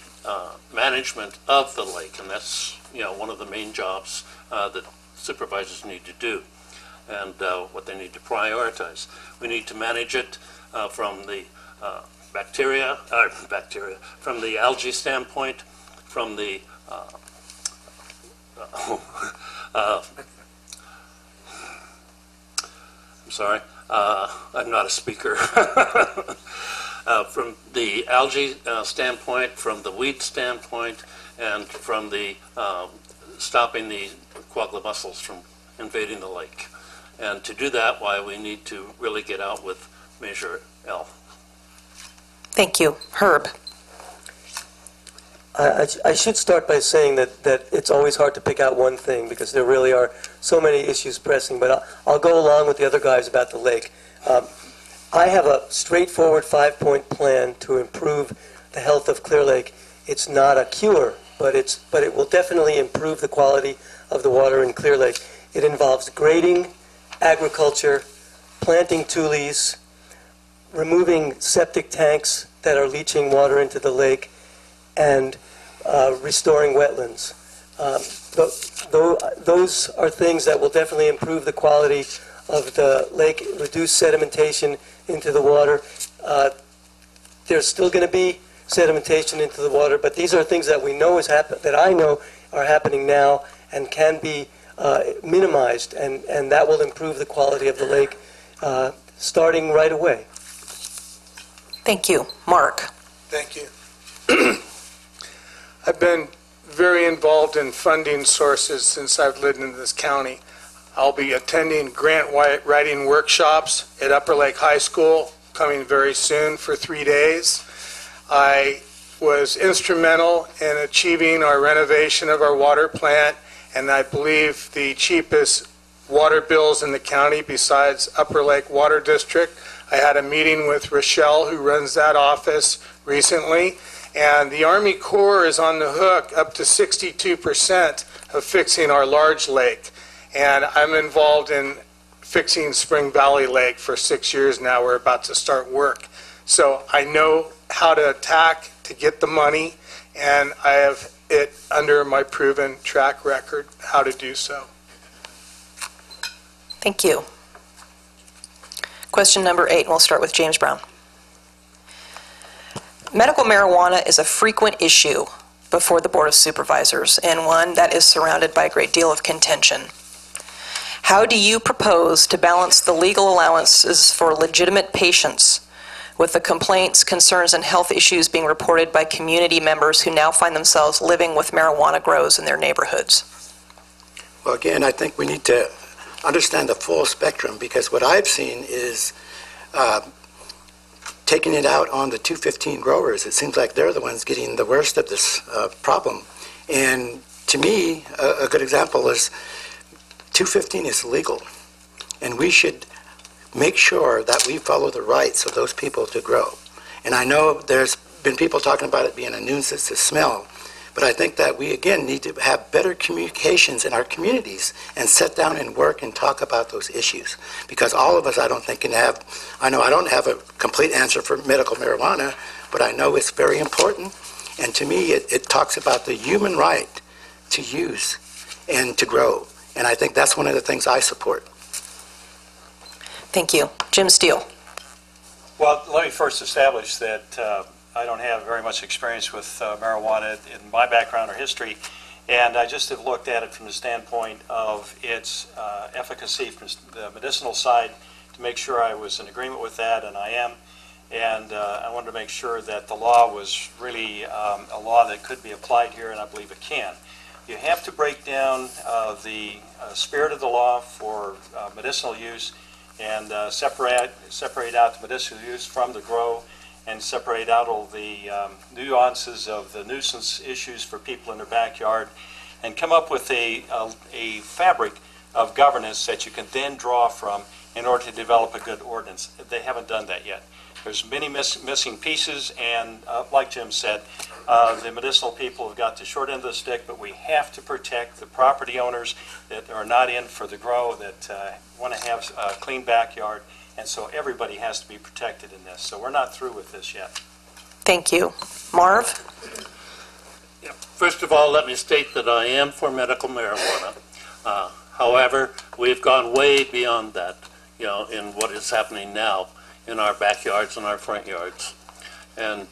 management of the lake, and that's, one of the main jobs that supervisors need to do, and what they need to prioritize. We need to manage it from the from the algae standpoint, from the I'm sorry, I'm not a speaker. From the algae standpoint, from the weed standpoint, and from the stopping the quagga mussels from invading the lake. And to do that, we need to really get out with Measure L. Thank you. Herb. I should start by saying that it's always hard to pick out one thing because there really are so many issues pressing, but I'll go along with the other guys about the lake. I have a straightforward 5-point plan to improve the health of Clear Lake. It's not a cure, but it will definitely improve the quality of the water in Clear Lake. It involves grading, agriculture, planting tules, removing septic tanks that are leaching water into the lake, and restoring wetlands. Those are things that will definitely improve the quality of the lake, reduce sedimentation into the water. There's still going to be sedimentation into the water, but these are things that we know that I know are happening now and can be minimized, and that will improve the quality of the lake starting right away. Thank you. Mark. Thank you. I've been very involved in funding sources since I've lived in this county. I'll be attending grant writing workshops at Upper Lake High School coming very soon for 3 days. I was instrumental in achieving our renovation of our water plant, and I believe the cheapest water bills in the county besides Upper Lake Water District. I had a meeting with Rochelle, who runs that office, recently, and the Army Corps is on the hook up to 62% of fixing our large lake. And I'm involved in fixing Spring Valley Lake for 6 years now. We're about to start work. So I know how to attack to get the money, and I have it under my proven track record how to do so. Thank you. Question number 8, and we'll start with James Brown. Medical marijuana is a frequent issue before the Board of Supervisors, and one that is surrounded by a great deal of contention. How do you propose to balance the legal allowances for legitimate patients with the complaints, concerns, and health issues being reported by community members who now find themselves living with marijuana grows in their neighborhoods? Well, again, I think we need to understand the full spectrum, because what I've seen is taking it out on the 215 growers. It seems like they're the ones getting the worst of this problem. And to me, a good example is 215 is legal, and we should make sure that we follow the rights of those people to grow. And I know there's been people talking about it being a nuisance to smell, but I think that we, again, need to have better communications in our communities and sit down and work and talk about those issues. Because all of us, I don't think, I know I don't have a complete answer for medical marijuana, but I know it's very important. And to me, it talks about the human right to use and to grow. And I think that's one of the things I support. Thank you. Jim Steele. Well, let me first establish that I don't have very much experience with marijuana in my background or history, and I just have looked at it from the standpoint of its efficacy from the medicinal side to make sure I was in agreement with that, and I am. And I wanted to make sure that the law was really a law that could be applied here, and I believe it can. You have to break down the spirit of the law for medicinal use and separate out the medicinal use from the grow, and separate out all the nuances of the nuisance issues for people in their backyard, and come up with a fabric of governance that you can then draw from in order to develop a good ordinance. They haven't done that yet. There's many missing pieces, and like Jim said, the medicinal people have got the short end of the stick, but we have to protect the property owners that are not in for the grow, that want to have a clean backyard, and so everybody has to be protected in this. So we're not through with this yet. Thank you. Marv? First of all, let me state that I am for medical marijuana. However, we've gone way beyond that, in what is happening now in our backyards and our front yards. And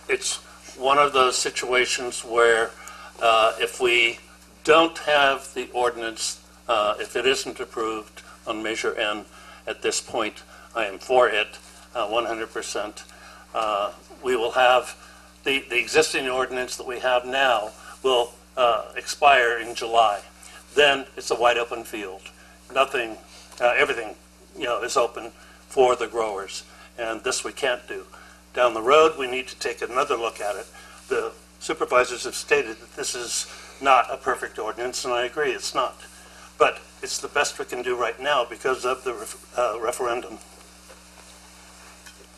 it's one of those situations where if we don't have the ordinance, if it isn't approved on Measure N at this point, I am for it 100%. We will have the existing ordinance that we have now will expire in July. Then it's a wide open field. Nothing, everything, is open for the growers, and this we can't do. Down the road, we need to take another look at it. The supervisors have stated that this is not a perfect ordinance, and I agree, it's not. But it's the best we can do right now because of the referendum.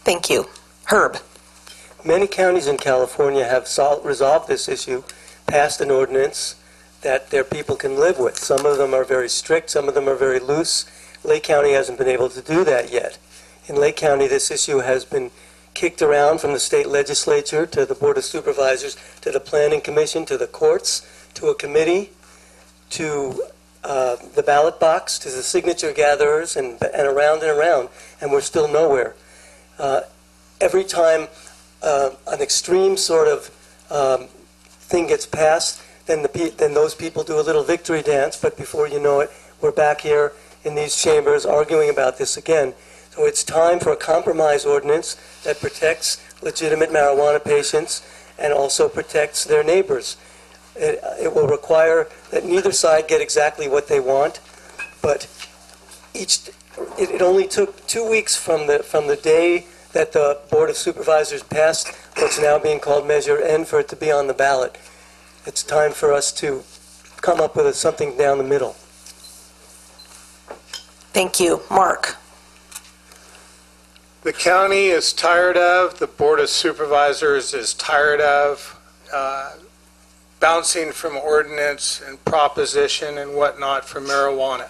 Thank you. Herb? Many counties in California have resolved this issue, passed an ordinance that their people can live with. Some of them are very strict, some of them are very loose. Lake County hasn't been able to do that yet. In Lake County, this issue has been kicked around from the state legislature to the Board of Supervisors, to the Planning Commission, to the courts, to a committee, to the ballot box, to the signature gatherers, and around, and we're still nowhere. Every time an extreme sort of thing gets passed, then those people do a little victory dance, but before you know it, we're back here in these chambers arguing about this again. So it's time for a compromise ordinance that protects legitimate marijuana patients and also protects their neighbors. It will require that neither side get exactly what they want, but it only took 2 weeks from the day that the Board of Supervisors passed what's now being called Measure N for it to be on the ballot. It's time for us to come up with something down the middle. Thank you. Mark? The county is tired of, the Board of Supervisors is tired of bouncing from ordinance and proposition and whatnot for marijuana.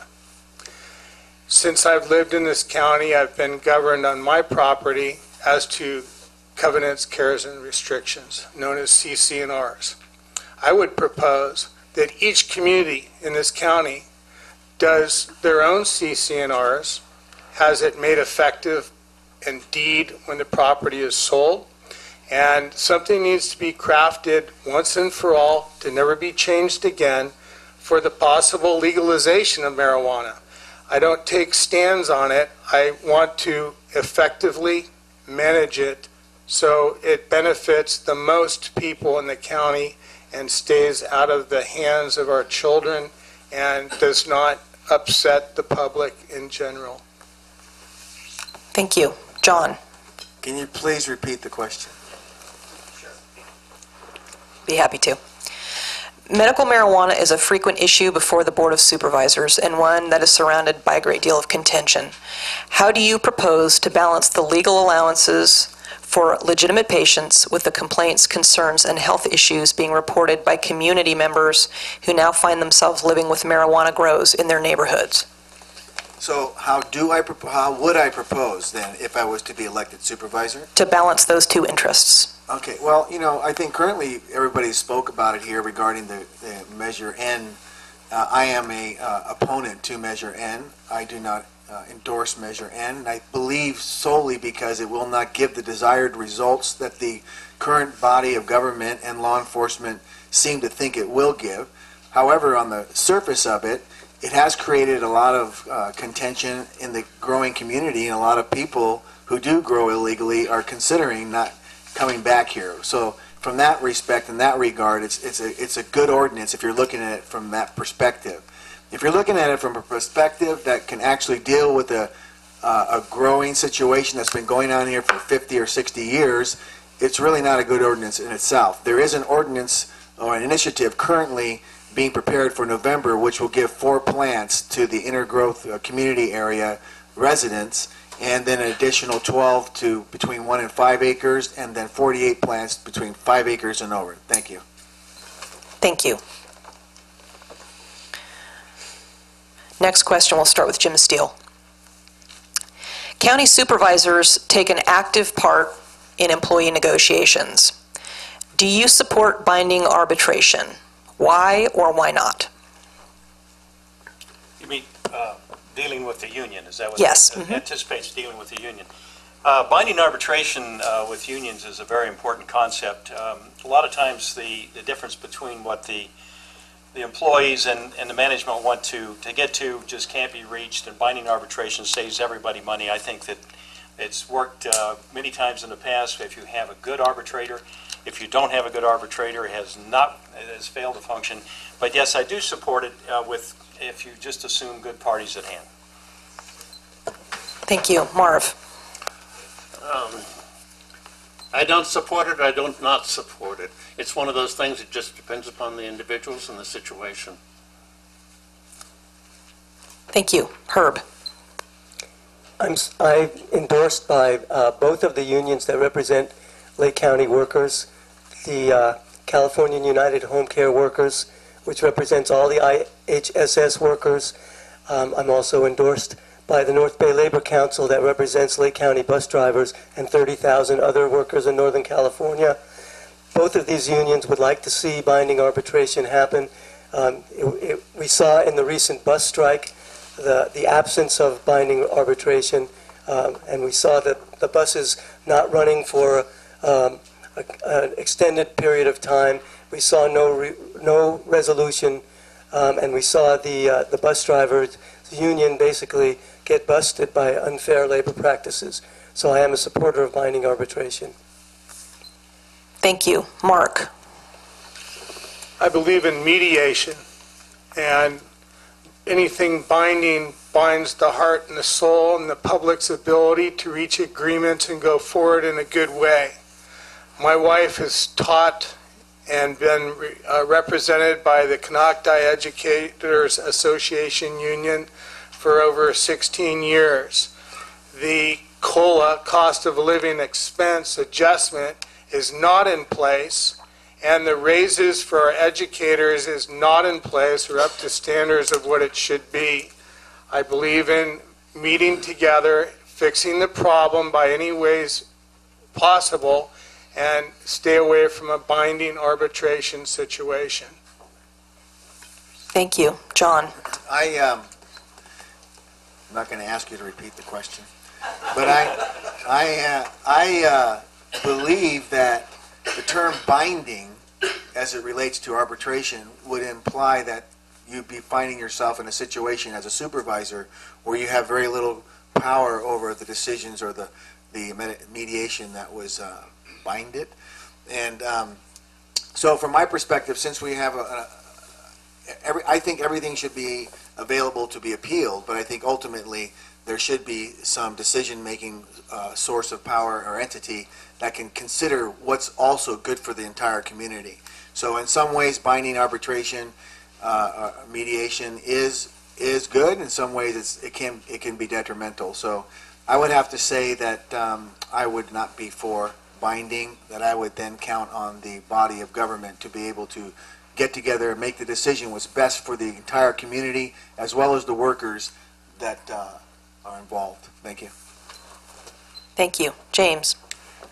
Since I've lived in this county, I've been governed on my property as to covenants, cares, and restrictions, known as CC&Rs. I would propose that each community in this county does their own CC&Rs, has it made effective in deed when the property is sold, and something needs to be crafted once and for all to never be changed again for the possible legalization of marijuana. I don't take stands on it. I want to effectively manage it so it benefits the most people in the county and stays out of the hands of our children and does not upset the public in general. Thank you. John? Can you please repeat the question? Be happy to. Medical marijuana is a frequent issue before the Board of Supervisors and one that is surrounded by a great deal of contention. How do you propose to balance the legal allowances for legitimate patients with the complaints, concerns, and health issues being reported by community members who now find themselves living with marijuana grows in their neighborhoods? So how would I propose then if I was to be elected supervisor? To balance those two interests. Okay, well, I think currently everybody spoke about it here regarding the Measure N. I am a opponent to Measure N. I do not endorse Measure N, and I believe solely because it will not give the desired results that the current body of government and law enforcement seem to think it will give. However, on the surface of it, it has created a lot of contention in the growing community, and a lot of people who do grow illegally are considering not coming back here. So from that respect, in that regard, it's a good ordinance if you're looking at it from that perspective. If you're looking at it from a perspective that can actually deal with a growing situation that's been going on here for 50 or 60 years, it's really not a good ordinance in itself. There is an ordinance or an initiative currently being prepared for November, which will give 4 plants to the intergrowth community area residents and then an additional 12 to between 1 and 5 acres, and then 48 plants between 5 acres and over. Thank you. Thank you. Next question, we'll start with Jim Steele. County supervisors take an active part in employee negotiations. Do you support binding arbitration? Why or why not? You mean dealing with the union? Is that what Yes. it anticipates dealing with the union? Binding arbitration with unions is a very important concept. A lot of times the difference between what the employees and the management want to get to just can't be reached, and binding arbitration saves everybody money. I think that it's worked many times in the past. If you have a good arbitrator, if you don't have a good arbitrator, it has failed to function. But yes, I do support it if you just assume good parties at hand. Thank you. Marv? I don't support it, I don't not support it. It's one of those things that just depends upon the individuals and the situation. Thank you. Herb? I'm endorsed by both of the unions that represent Lake County workers, the California United Home Care Workers, which represents all the IHSS workers. I'm also endorsed by the North Bay Labor Council that represents Lake County bus drivers and 30,000 other workers in Northern California. Both of these unions would like to see binding arbitration happen. We saw in the recent bus strike the absence of binding arbitration, and we saw that the buses not running for an extended period of time. We saw no resolution, and we saw the bus drivers union basically get busted by unfair labor practices. So I am a supporter of binding arbitration. Thank you. Mark? I believe in mediation, and anything binding binds the heart and the soul and the public's ability to reach agreements and go forward in a good way. My wife has taught and been represented by the Canocti Educators Association Union for over 16 years. The COLA, cost of living expense adjustment, is not in place, and the raises for our educators is not in place or up to standards of what it should be. I believe in meeting together, fixing the problem by any ways possible, and stay away from a binding arbitration situation. Thank you. John? I'm not going to ask you to repeat the question, but I believe that the term binding, as it relates to arbitration, would imply that you'd be finding yourself in a situation as a supervisor where you have very little power over the decisions or the mediation that was binded. And so from my perspective, since we have I think everything should be available to be appealed, but I think ultimately there should be some decision-making source of power or entity that can consider what's also good for the entire community. So in some ways, binding arbitration, mediation is good. In some ways, it can be detrimental. So I would have to say that I would not be for binding, that I would then count on the body of government to be able to get together and make the decision what's best for the entire community as well as the workers that are involved. Thank you. Thank you. James?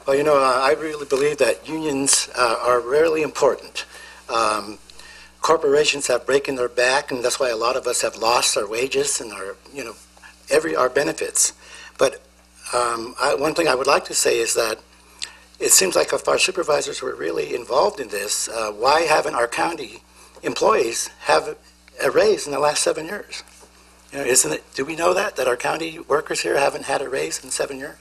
Well, you know, I really believe that unions are really important. Corporations have broken their back, and that's why a lot of us have lost our wages and our benefits. But one thing I would like to say is that it seems like if our supervisors were really involved in this, why haven't our county employees have a raise in the last 7 years? You know, do we know that our county workers here haven't had a raise in 7 years?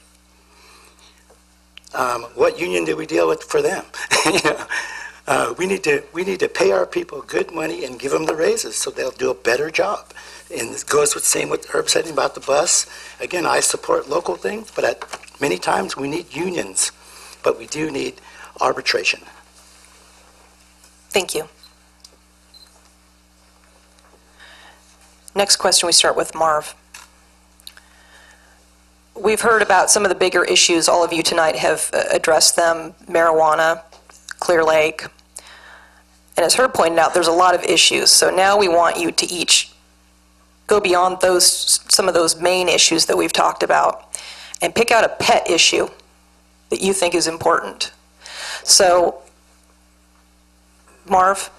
What union do we deal with for them? We need to pay our people good money and give them the raises so they'll do a better job. And it goes with the same what Herb said about the bus. Again, I support local things, but many times we need unions. But we do need arbitration. Thank you. Next question, we start with Marv. we've heard about some of the bigger issues. All of you tonight have addressed them: marijuana, Clear Lake. And as Herb pointed out, there's a lot of issues. So now we want you to each go beyond some of those main issues that we've talked about and pick out a pet issue that you think is important. So, Marv,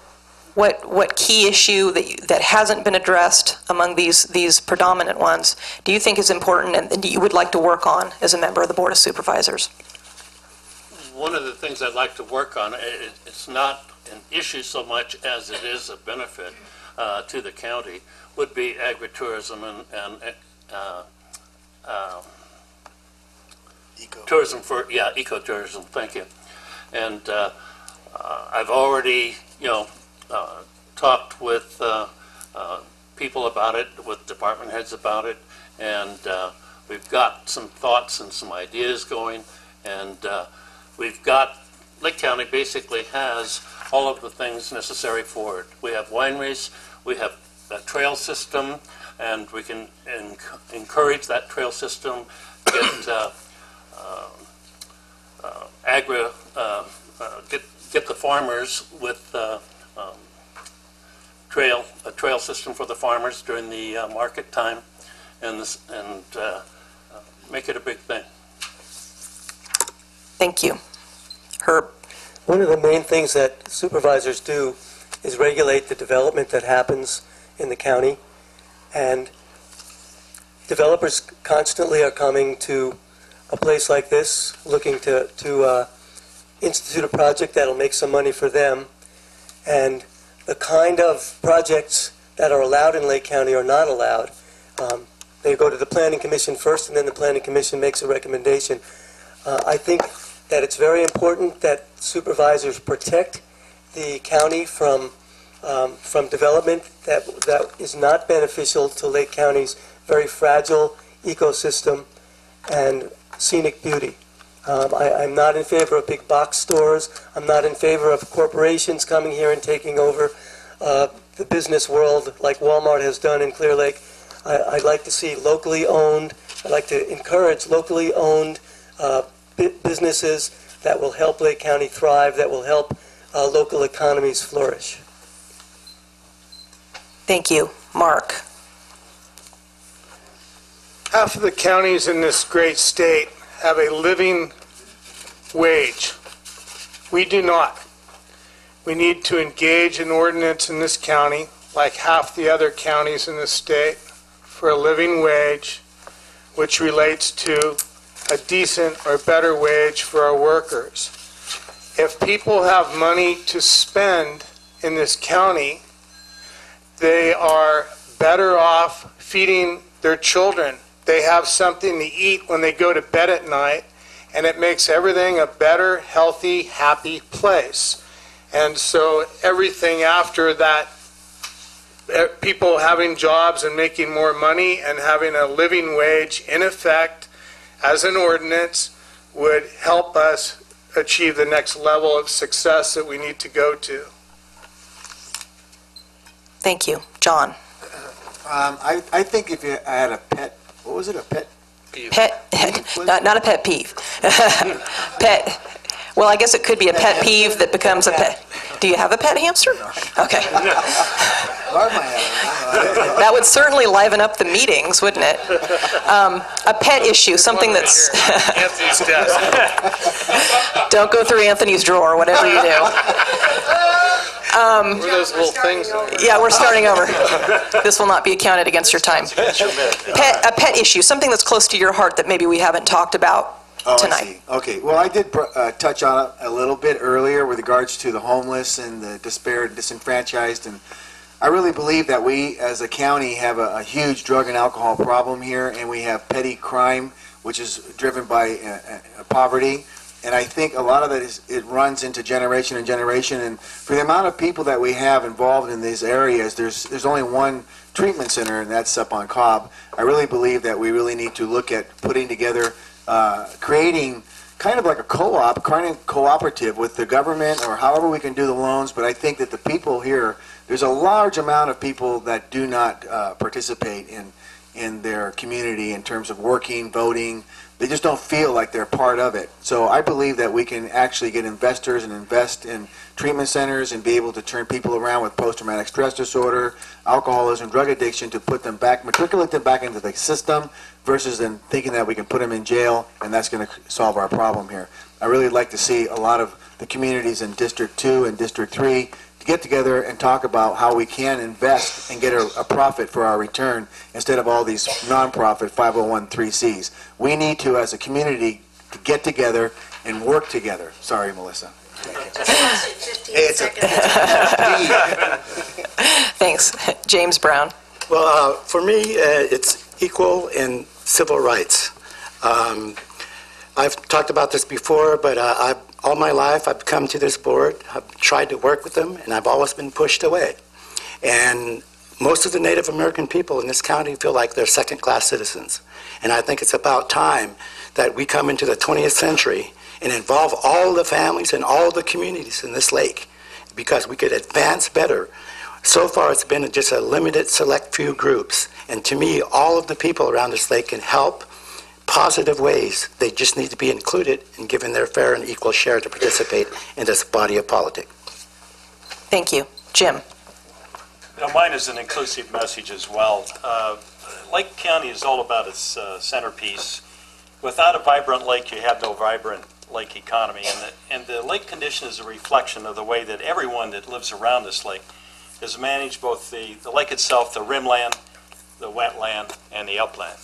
what key issue that hasn't been addressed among these predominant ones do you think is important and you would like to work on as a member of the Board of Supervisors? One of the things I'd like to work on, it's not an issue so much as it is a benefit to the county, would be agritourism and tourism ecotourism. Thank you. And I've already, talked with people about it, with department heads about it, and we've got some thoughts and some ideas going, and we've got, Lake County basically has all of the things necessary for it. We have wineries, we have a trail system, and we can encourage that trail system, get the farmers with a trail system for the farmers during the market time, and make it a big thing. Thank you. Herb. One of the main things that supervisors do is regulate the development that happens in the county, and developers constantly are coming to a place like this looking to institute a project that'll make some money for them, and the kind of projects that are allowed in Lake County are not allowed. They go to the Planning Commission first, and then the Planning Commission makes a recommendation. I think that it's very important that supervisors protect the county from development that is not beneficial to Lake County's very fragile ecosystem and scenic beauty. I'm not in favor of big box stores. I'm not in favor of corporations coming here and taking over the business world like Walmart has done in Clear Lake. I'd like to see locally owned. I'd like to encourage locally owned businesses that will help Lake County thrive, that will help local economies flourish. Thank you. Mark. Half of the counties in this great state have a living wage. We do not. We need to engage an ordinance in this county, like half the other counties in the state, for a living wage, which relates to a decent or better wage for our workers. If people have money to spend in this county, they are better off feeding their children. They have something to eat when they go to bed at night, and it makes everything a better, healthy, happy place. And so everything after that, people having jobs and making more money and having a living wage in effect as an ordinance would help us achieve the next level of success that we need to go to. Thank you. John. I think if you had a pet, what was it, a pet? Not a pet peeve. Pet. Well, I guess it could be a pet peeve that becomes a pet. Do you have a pet hamster? Okay. That would certainly liven up the meetings, wouldn't it? A pet issue, something that's... Anthony's desk. Don't go through Anthony's drawer, whatever you do. Were those little things? Yeah, we're starting over. This will not be accounted against your time. A pet issue, something that's close to your heart that maybe we haven't talked about tonight. I see. Okay. Well, I did touch on it a little bit earlier with regards to the homeless and the disparate, disenfranchised, and I really believe that we, as a county, have a huge drug and alcohol problem here, and we have petty crime, which is driven by poverty. And I think a lot of that it runs into generation and generation. And for the amount of people that we have involved in these areas, there's only one treatment center, and that's up on Cobb. I really believe that we really need to look at putting together, creating kind of like a co-op, kind of cooperative with the government or however we can do the loans. But I think that the people here, there's a large amount of people that do not participate in their community in terms of working, voting. They just don't feel like they're part of it. So I believe that we can actually get investors and invest in treatment centers and be able to turn people around with post-traumatic stress disorder, alcoholism, drug addiction, to put them back, matriculate them back into the system, versus then thinking that we can put them in jail and that's going to solve our problem here. I really would like to see a lot of the communities in District 2 and District 3 to get together and talk about how we can invest and get a profit for our return instead of all these nonprofit 501(c)(3)s. We need to, as a community, to get together and work together. Sorry, Melissa. Thanks. James Brown. Well, for me, it's equal in civil rights. I've talked about this before, but all my life I've come to this board, I've tried to work with them, and I've always been pushed away. And most of the Native American people in this county feel like they're second-class citizens. And I think it's about time that we come into the 20th century and involve all the families and all the communities in this lake, because we could advance better. So far, it's been just a limited, select few groups. And to me, all of the people around this lake can help positive ways. They just need to be included and given their fair and equal share to participate in this body of politics. Thank you. Jim. Mine is an inclusive message as well. Lake County is all about its centerpiece. Without a vibrant lake, you have no vibrant lake economy. And the lake condition is a reflection of the way that everyone that lives around this lake has managed both the lake itself, the rimland, the wetland, and the upland.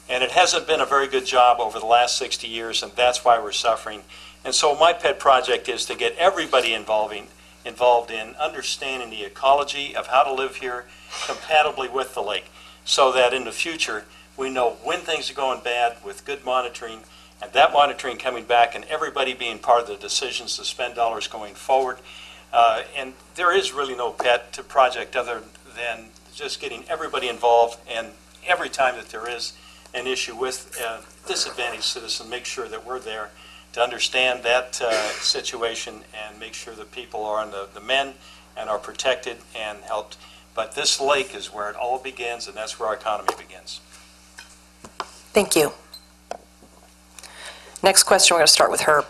And it hasn't been a very good job over the last 60 years, and that's why we're suffering. And so my pet project is to get everybody involved in understanding the ecology of how to live here compatibly with the lake, so that in the future we know when things are going bad with good monitoring, and that monitoring coming back and everybody being part of the decisions to spend dollars going forward. And there is really no pet project other than just getting everybody involved, and every time that there is an issue with a disadvantaged citizen, make sure that we're there to understand that situation and make sure that people are on the mend and are protected and helped. But this lake is where it all begins, and that's where our economy begins. Thank you. Next question, we're going to start with Herb.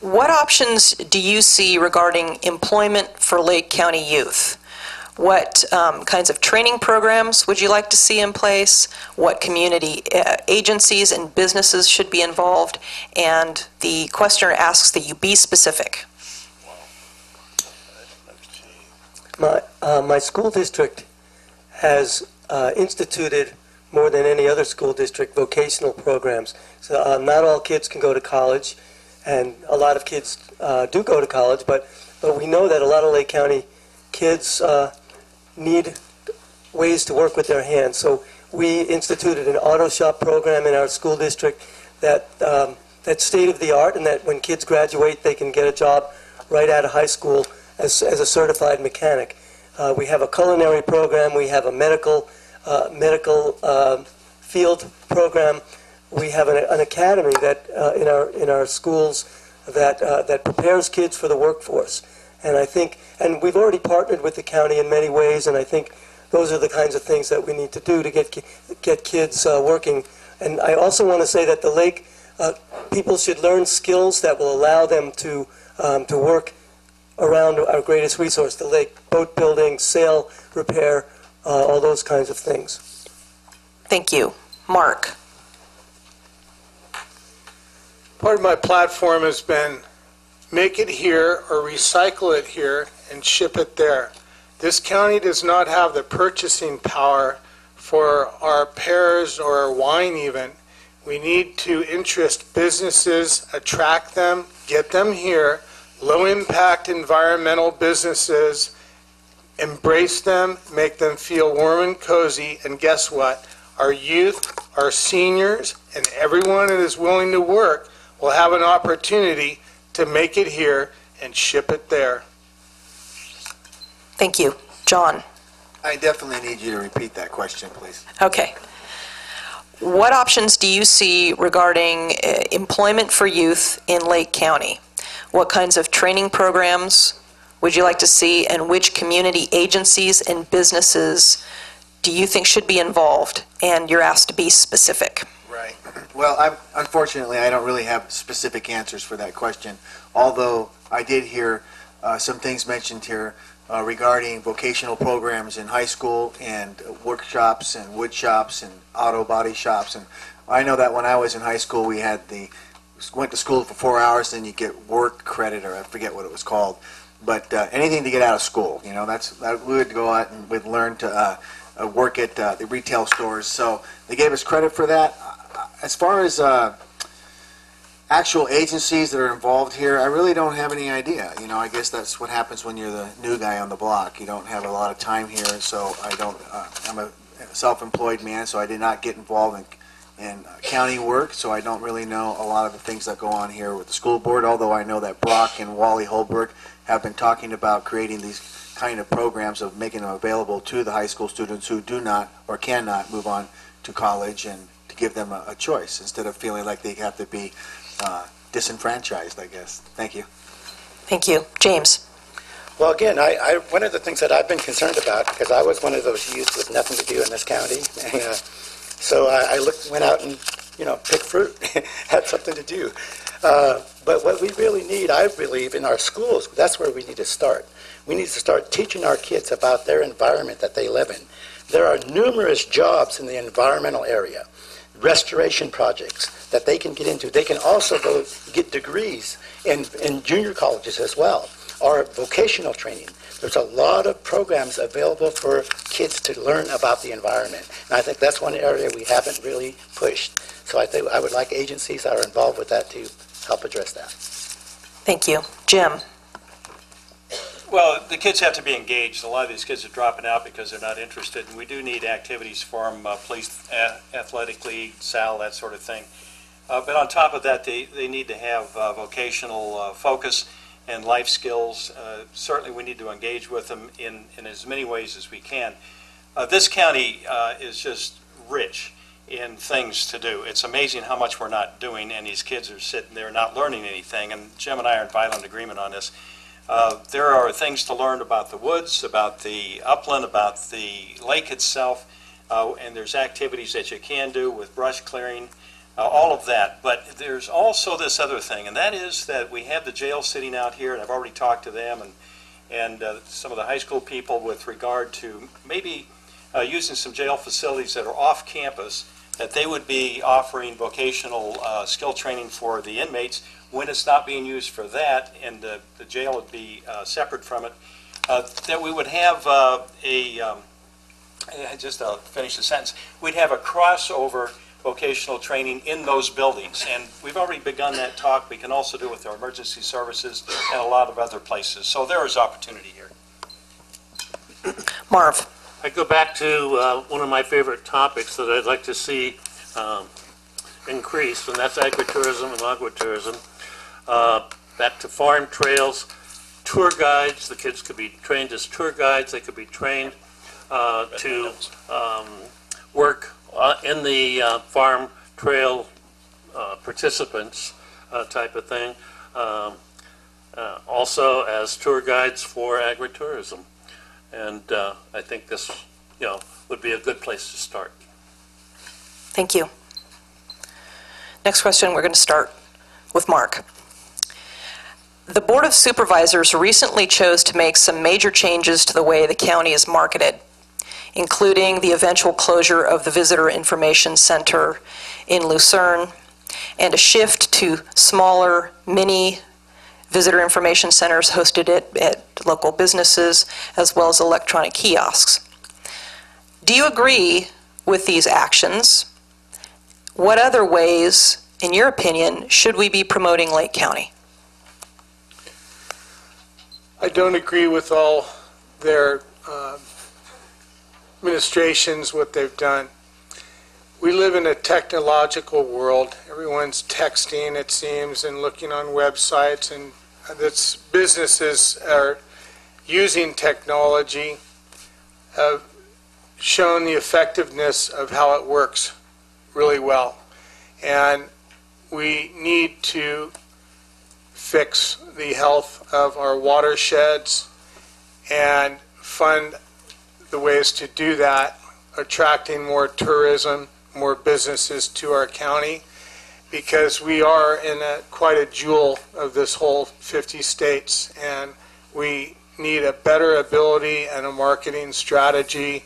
What options do you see regarding employment for Lake County youth? What kinds of training programs would you like to see in place? What community agencies and businesses should be involved? And the questioner asks that you be specific. My school district has instituted, more than any other school district, vocational programs. So not all kids can go to college, and a lot of kids do go to college, but we know that a lot of Lake County kids need ways to work with their hands. So we instituted an auto shop program in our school district that's state-of-the-art, and that when kids graduate, they can get a job right out of high school as a certified mechanic. We have a culinary program. We have a medical field program. We have an academy that in our schools that prepares kids for the workforce. And I think, and we've already partnered with the county in many ways, and I think those are the kinds of things that we need to do to get kids working. And I also want to say that the lake, people should learn skills that will allow them to work around our greatest resource, the lake: boat building, sail repair, all those kinds of things. Thank you. Mark. Part of my platform has been make it here or recycle it here and ship it there. This county does not have the purchasing power for our pears or our wine even. We need to interest businesses, attract them, get them here, low-impact environmental businesses, embrace them, make them feel warm and cozy, and guess what? Our youth, our seniors, and everyone that is willing to work will have an opportunity to make it here and ship it there. Thank you. John. I definitely need you to repeat that question, please. Okay. What options do you see regarding employment for youth in Lake County? What kinds of training programs would you like to see, and which community agencies and businesses do you think should be involved? And you're asked to be specific. Right. Well, unfortunately, I don't really have specific answers for that question, although I did hear some things mentioned here regarding vocational programs in high school and workshops and wood shops and auto body shops. And I know that when I was in high school, we went to school for 4 hours, then you get work credit, or I forget what it was called. But anything to get out of school, you know, we would go out and we'd learn to work at the retail stores. So they gave us credit for that. As far as actual agencies that are involved here, I really don't have any idea. You know, I guess that's what happens when you're the new guy on the block. You don't have a lot of time here, so I'm a self-employed man, so I did not get involved in county work, so I don't really know a lot of the things that go on here with the school board, although I know that Brock and Wally Holbrook have been talking about creating these kind of programs of making them available to the high school students who do not or cannot move on to college, and to give them a choice instead of feeling like they have to be disenfranchised, I guess. Thank you. Thank you. James? Well, again, one of the things that I've been concerned about, because I was one of those youths with nothing to do in this county, and so I went out and, picked fruit, had something to do. But what we really need, I believe, in our schools, that's where we need to start. We need to start teaching our kids about their environment that they live in. There are numerous jobs in the environmental area, restoration projects that they can get into. They can also go get degrees in junior colleges as well, or vocational training. There's a lot of programs available for kids to learn about the environment. And I think that's one area we haven't really pushed. So I think I would like agencies that are involved with that to help address that. Thank you. Jim? Well, the kids have to be engaged. A lot of these kids are dropping out because they're not interested, and we do need activities for them, police, athletic league, SAL, that sort of thing. But on top of that, they need to have vocational focus and life skills. Certainly we need to engage with them in as many ways as we can. This county is just rich in things to do. It's amazing how much we're not doing, and these kids are sitting there not learning anything, and Jim and I are in violent agreement on this. There are things to learn about the woods, about the upland, about the lake itself, and there's activities that you can do with brush clearing, all of that. But there's also this other thing, and that is that we have the jail sitting out here, and I've already talked to them and some of the high school people with regard to maybe using some jail facilities that are off campus, that they would be offering vocational skill training for the inmates when it's not being used for that, and the jail would be separate from it, that we would have just to finish the sentence, we'd have a crossover vocational training in those buildings. And we've already begun that talk. We can also do it with our emergency services and a lot of other places. So there is opportunity here. Marv? I go back to one of my favorite topics that I'd like to see increase, and that's agritourism and aquatourism. Back to farm trails, tour guides. The kids could be trained as tour guides. They could be trained to work in the farm trail participants type of thing. Also as tour guides for agritourism. And I think this, would be a good place to start. Thank you. Next question, we're going to start with Mark. The Board of Supervisors recently chose to make some major changes to the way the county is marketed, including the eventual closure of the Visitor Information Center in Lucerne and a shift to smaller mini visitor information centers hosted at local businesses, as well as electronic kiosks. Do you agree with these actions? What other ways, in your opinion, should we be promoting Lake County? I don't agree with all their administrations, what they've done. We live in a technological world. Everyone's texting, it seems, and looking on websites, and businesses are using technology, have shown the effectiveness of how it works really well. And we need to fix the health of our watersheds and fund the ways to do that attracting more tourism, more businesses to our county, because we are in quite a jewel of this whole 50 states, and we need a better ability and a marketing strategy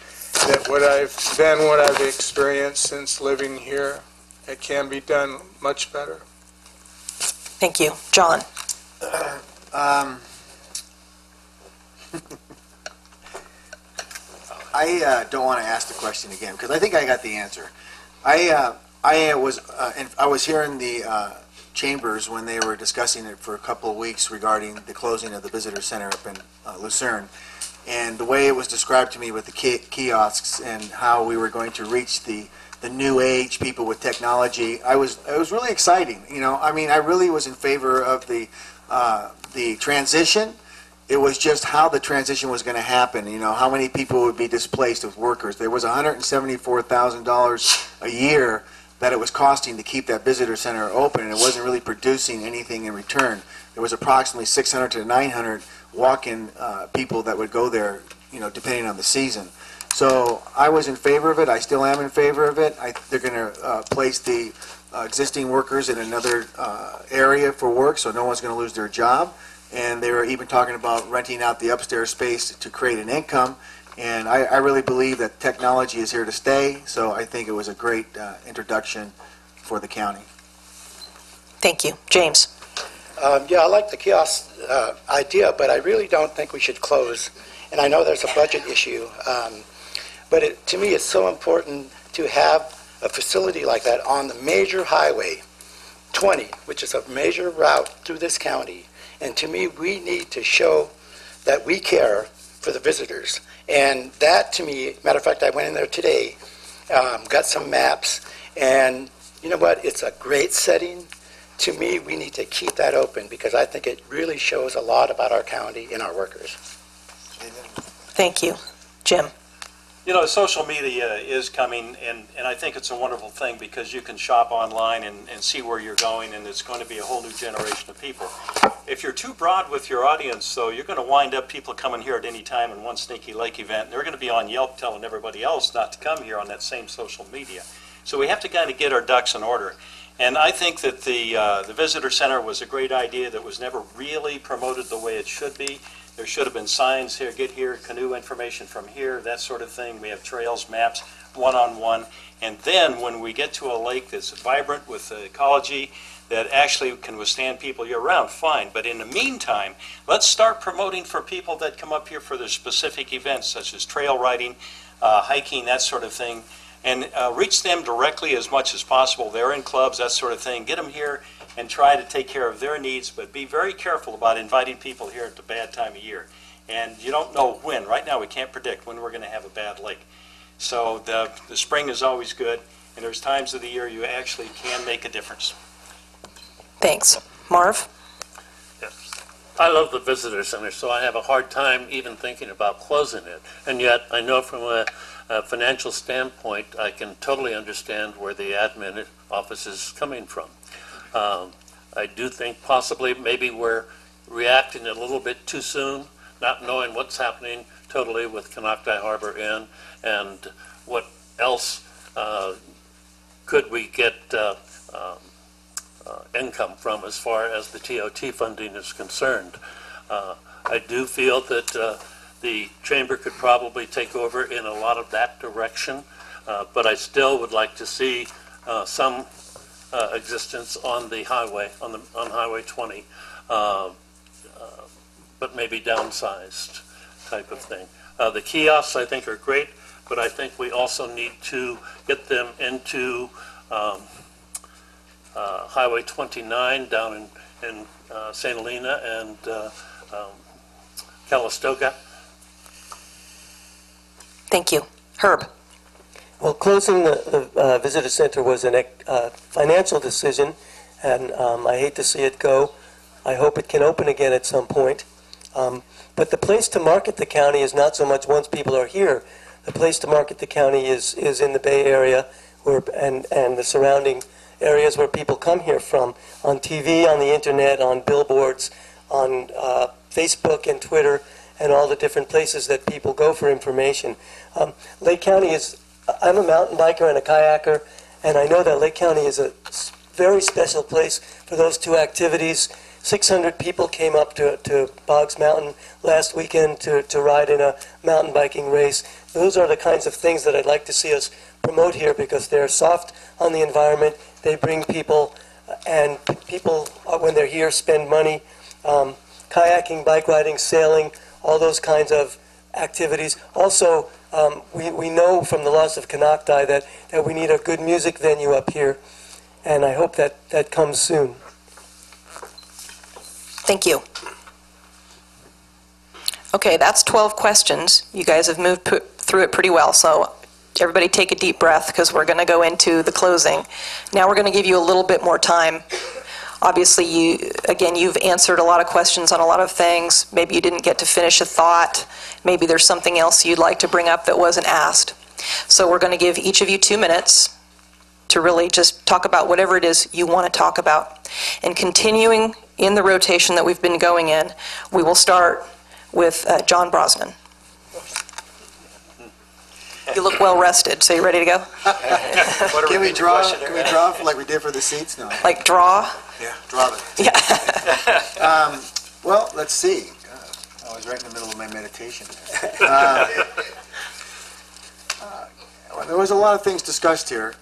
what I've experienced since living here. It can be done much better. Thank you. John? I don't want to ask the question again because I think I got the answer. I was here in the chambers when they were discussing it for a couple of weeks regarding the closing of the visitor center up in Lucerne, and the way it was described to me with the kiosks and how we were going to reach the new age people with technology. It was really exciting. You know, I mean, I really was in favor of the transition. It was just how the transition was going to happen. You know, how many people would be displaced as workers. There was $174,000 a year that it was costing to keep that visitor center open, and it wasn't really producing anything in return. There was approximately 600 to 900 walk-in people that would go there, you know, depending on the season. So I was in favor of it. I still am in favor of it. They're going to place the existing workers in another area for work, so no one's going to lose their job. And they were even talking about renting out the upstairs space to create an income. And I really believe that technology is here to stay, so I think it was a great introduction for the county. Thank you. James? Yeah, I like the kiosk idea, but I really don't think we should close. And I know there's a budget issue, but to me it's so important to have a facility like that on the major highway 20, which is a major route through this county. And to me, we need to show that we care for the visitors. And that, to me, matter of fact, I went in there today, got some maps, and you know what? It's a great setting. To me, we need to keep that open because I think it really shows a lot about our county and our workers. Thank you. Jim? You know, social media is coming, and I think it's a wonderful thing because you can shop online and see where you're going, and it's going to be a whole new generation of people. If you're too broad with your audience, though, you're going to wind up people coming here at any time in one Sneaky Lake event, and they're going to be on Yelp telling everybody else not to come here on that same social media. So we have to kind of get our ducks in order. And I think that the visitor center was a great idea that was never really promoted the way it should be. There should have been signs here, get here, canoe information from here, that sort of thing. We have trails, maps, one-on-one. And then when we get to a lake that's vibrant with ecology that actually can withstand people year-round, fine. But in the meantime, let's start promoting for people that come up here for their specific events, such as trail riding, hiking, that sort of thing. And reach them directly as much as possible. They're in clubs, that sort of thing. Get them here and try to take care of their needs, but be very careful about inviting people here at the bad time of year. And you don't know when. Right now we can't predict when we're going to have a bad lake. So the spring is always good, and there's times of the year you actually can make a difference. Thanks. Marv? Yes. I love the visitor center, so I have a hard time even thinking about closing it. And yet I know from a financial standpoint, I can totally understand where the admin office is coming from. I do think possibly maybe we're reacting a little bit too soon, not knowing what's happening totally with Canocti Harbor Inn and what else could we get income from as far as the TOT funding is concerned. I do feel that the chamber could probably take over in a lot of that direction, but I still would like to see some existence on the highway, on Highway 20, but maybe downsized type of thing. The kiosks I think are great, but I think we also need to get them into Highway 29 down in St. Helena and Calistoga. Thank you. Herb? Well, closing the visitor center was a financial decision, and I hate to see it go. I hope it can open again at some point. But the place to market the county is not so much once people are here. The place to market the county is in the Bay Area and the surrounding areas where people come here from, on TV, on the internet, on billboards, on Facebook and Twitter, and all the different places that people go for information. Lake County is I'm a mountain biker and a kayaker, and I know that Lake County is a very special place for those two activities. 600 people came up to Boggs Mountain last weekend to ride in a mountain biking race. Those are the kinds of things that I'd like to see us promote here because they're soft on the environment. They bring people, and people, when they're here, spend money. Kayaking, bike riding, sailing, all those kinds of activities. Also, we know from the loss of Canocti that we need a good music venue up here, and I hope that comes soon. Thank you. Okay, that's 12 questions. You guys have moved through it pretty well, so everybody take a deep breath because we're going to go into the closing. Now we're going to give you a little bit more time. Obviously, you've answered a lot of questions on a lot of things. Maybe you didn't get to finish a thought. Maybe there's something else you'd like to bring up that wasn't asked. So we're going to give each of you 2 minutes to really just talk about whatever it is you want to talk about. And continuing in the rotation that we've been going in, we will start with John Brosnan. You look well rested, so you ready to go? Can we draw like we did for the seats? No. Like draw? Yeah, draw them. Yeah. Well, let's see. I was right in the middle of my meditation. There was a lot of things discussed here.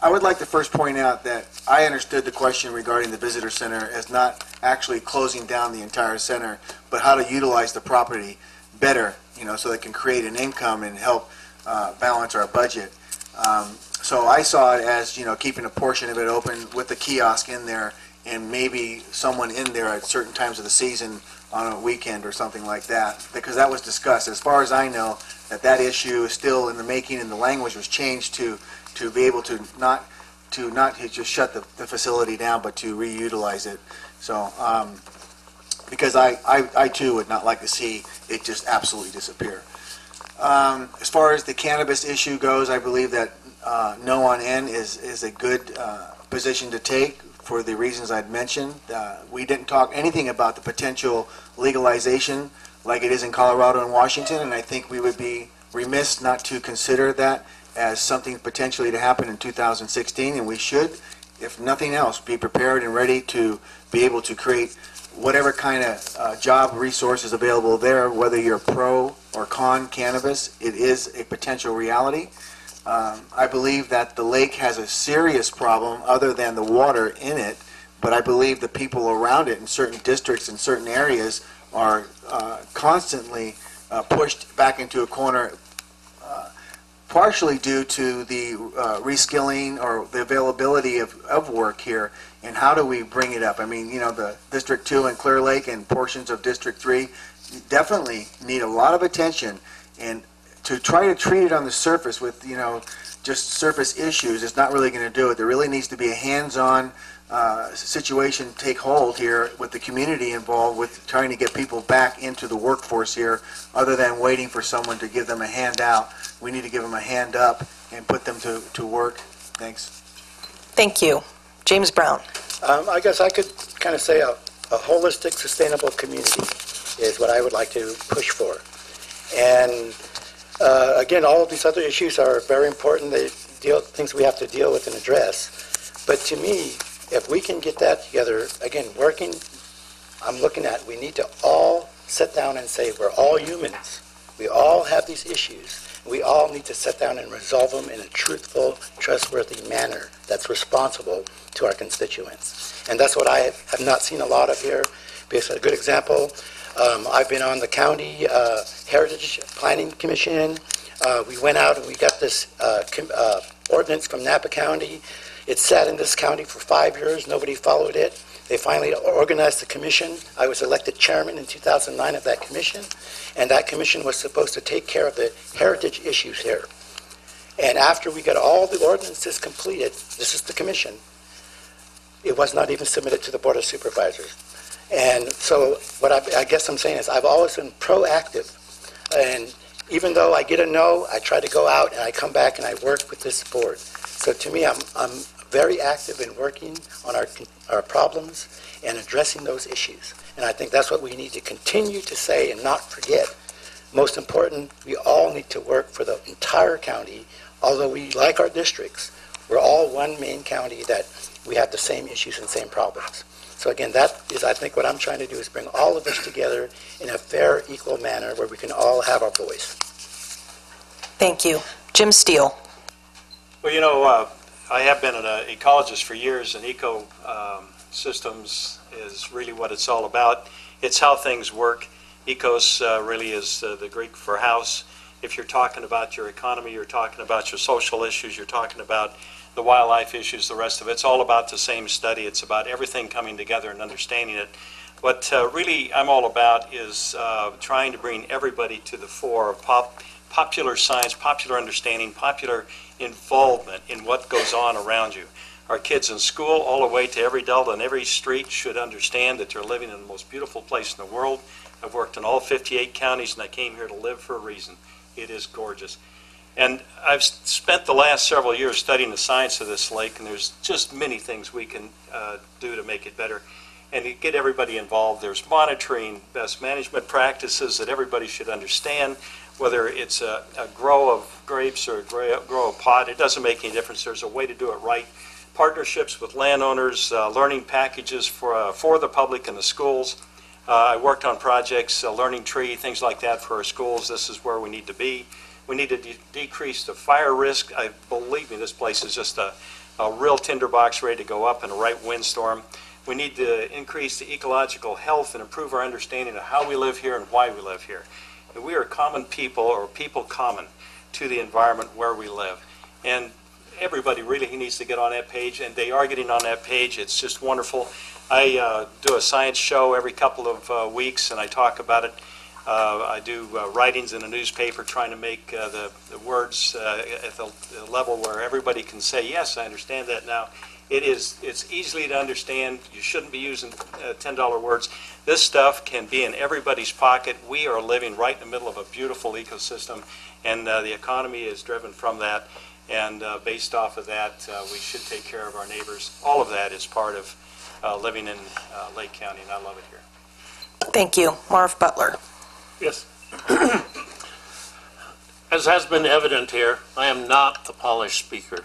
I would like to first point out that I understood the question regarding the visitor center as not actually closing down the entire center, but how to utilize the property better, so they can create an income and help balance our budget. So I saw it as, keeping a portion of it open with the kiosk in there and maybe someone in there at certain times of the season on a weekend or something like that, because that was discussed. As far as I know, that issue is still in the making, and the language was changed to be able to not just shut the facility down, but to reutilize it. So, because I too would not like to see it just absolutely disappear. As far as the cannabis issue goes, I believe that no on N is a good position to take for the reasons I'd mentioned. We didn't talk anything about the potential legalization like it is in Colorado and Washington, and I think we would be remiss not to consider that as something potentially to happen in 2016, and we should, if nothing else, be prepared and ready to be able to create whatever kind of job resources available there, whether you're pro or con cannabis. It is a potential reality. I believe that the lake has a serious problem other than the water in it, but I believe the people around it in certain districts and certain areas are constantly pushed back into a corner, partially due to the reskilling or the availability of work here. And how do we bring it up? I mean, the District 2 and Clear Lake and portions of District 3 definitely need a lot of attention, and to try to treat it on the surface with, just surface issues is not really going to do it. There really needs to be a hands-on situation take hold here with the community involved with trying to get people back into the workforce here, other than waiting for someone to give them a handout. We need to give them a hand up and put them to work. Thanks. Thank you. James Brown. I guess I could kind of say a holistic, sustainable community is what I would like to push for. And again, all of these other issues are very important. Things we have to deal with and address. But to me, if we can get that together, again, working, I'm looking at, we need to all sit down and say, we're all humans. We all have these issues. We all need to sit down and resolve them in a truthful, trustworthy manner that's responsible to our constituents. And that's what I have not seen a lot of here. Because a good example, I've been on the county Heritage Planning Commission. We went out and we got this ordinance from Napa County. It sat in this county for 5 years. Nobody followed it. They finally organized the commission. I was elected chairman in 2009 of that commission, and that commission was supposed to take care of the heritage issues here. And after we got all the ordinances completed, this is the commission, it was not even submitted to the Board of Supervisors. And so what I guess I'm saying is I've always been proactive, and even though I get a no, I try to go out and I come back and I work with this board. So to me, I'm very active in working on our problems and addressing those issues. And I think that's what we need to continue to say and not forget, Most important, we all need to work for the entire county. Although we like our districts, we're all one main county that we have the same issues and same problems. So again, that is, I think, what I'm trying to do is bring all of us together in a fair, equal manner where we can all have our voice. Thank you. Jim Steele. Well, you know, I have been an ecologist for years, and systems is really what it's all about. It's how things work. Ecos really is the Greek for house. If you're talking about your economy, you're talking about your social issues, you're talking about the wildlife issues, the rest of it. It's all about the same study. It's about everything coming together and understanding it. What really I'm all about is trying to bring everybody to the fore of popular science, popular understanding, popular involvement in what goes on around you. Our kids in school, all the way to every adult on every street, should understand that they're living in the most beautiful place in the world. I've worked in all 58 counties, and I came here to live for a reason. It is gorgeous. And I've spent the last several years studying the science of this lake, and there's just many things we can do to make it better. And to get everybody involved, there's monitoring, best management practices that everybody should understand, whether it's a grow of grapes or a grow of pot, it doesn't make any difference. There's a way to do it right. Partnerships with landowners, learning packages for the public and the schools. I worked on projects, Learning Tree, things like that for our schools. This is where we need to be. We need to decrease the fire risk. Believe me, this place is just a real tinderbox ready to go up in a right windstorm. We need to increase the ecological health and improve our understanding of how we live here and why we live here. And we are common people, or people common to the environment where we live. And everybody really needs to get on that page, and they are getting on that page. It's just wonderful. I do a science show every couple of weeks, and I talk about it. I do writings in a newspaper trying to make the words at the level where everybody can say, yes, I understand that now. It's easily to understand. You shouldn't be using $10 words. This stuff can be in everybody's pocket. We are living right in the middle of a beautiful ecosystem, and the economy is driven from that. And based off of that, we should take care of our neighbors. All of that is part of living in Lake County, and I love it here. Thank you. Marv Butler. Yes. As has been evident here, I am not the polished speaker.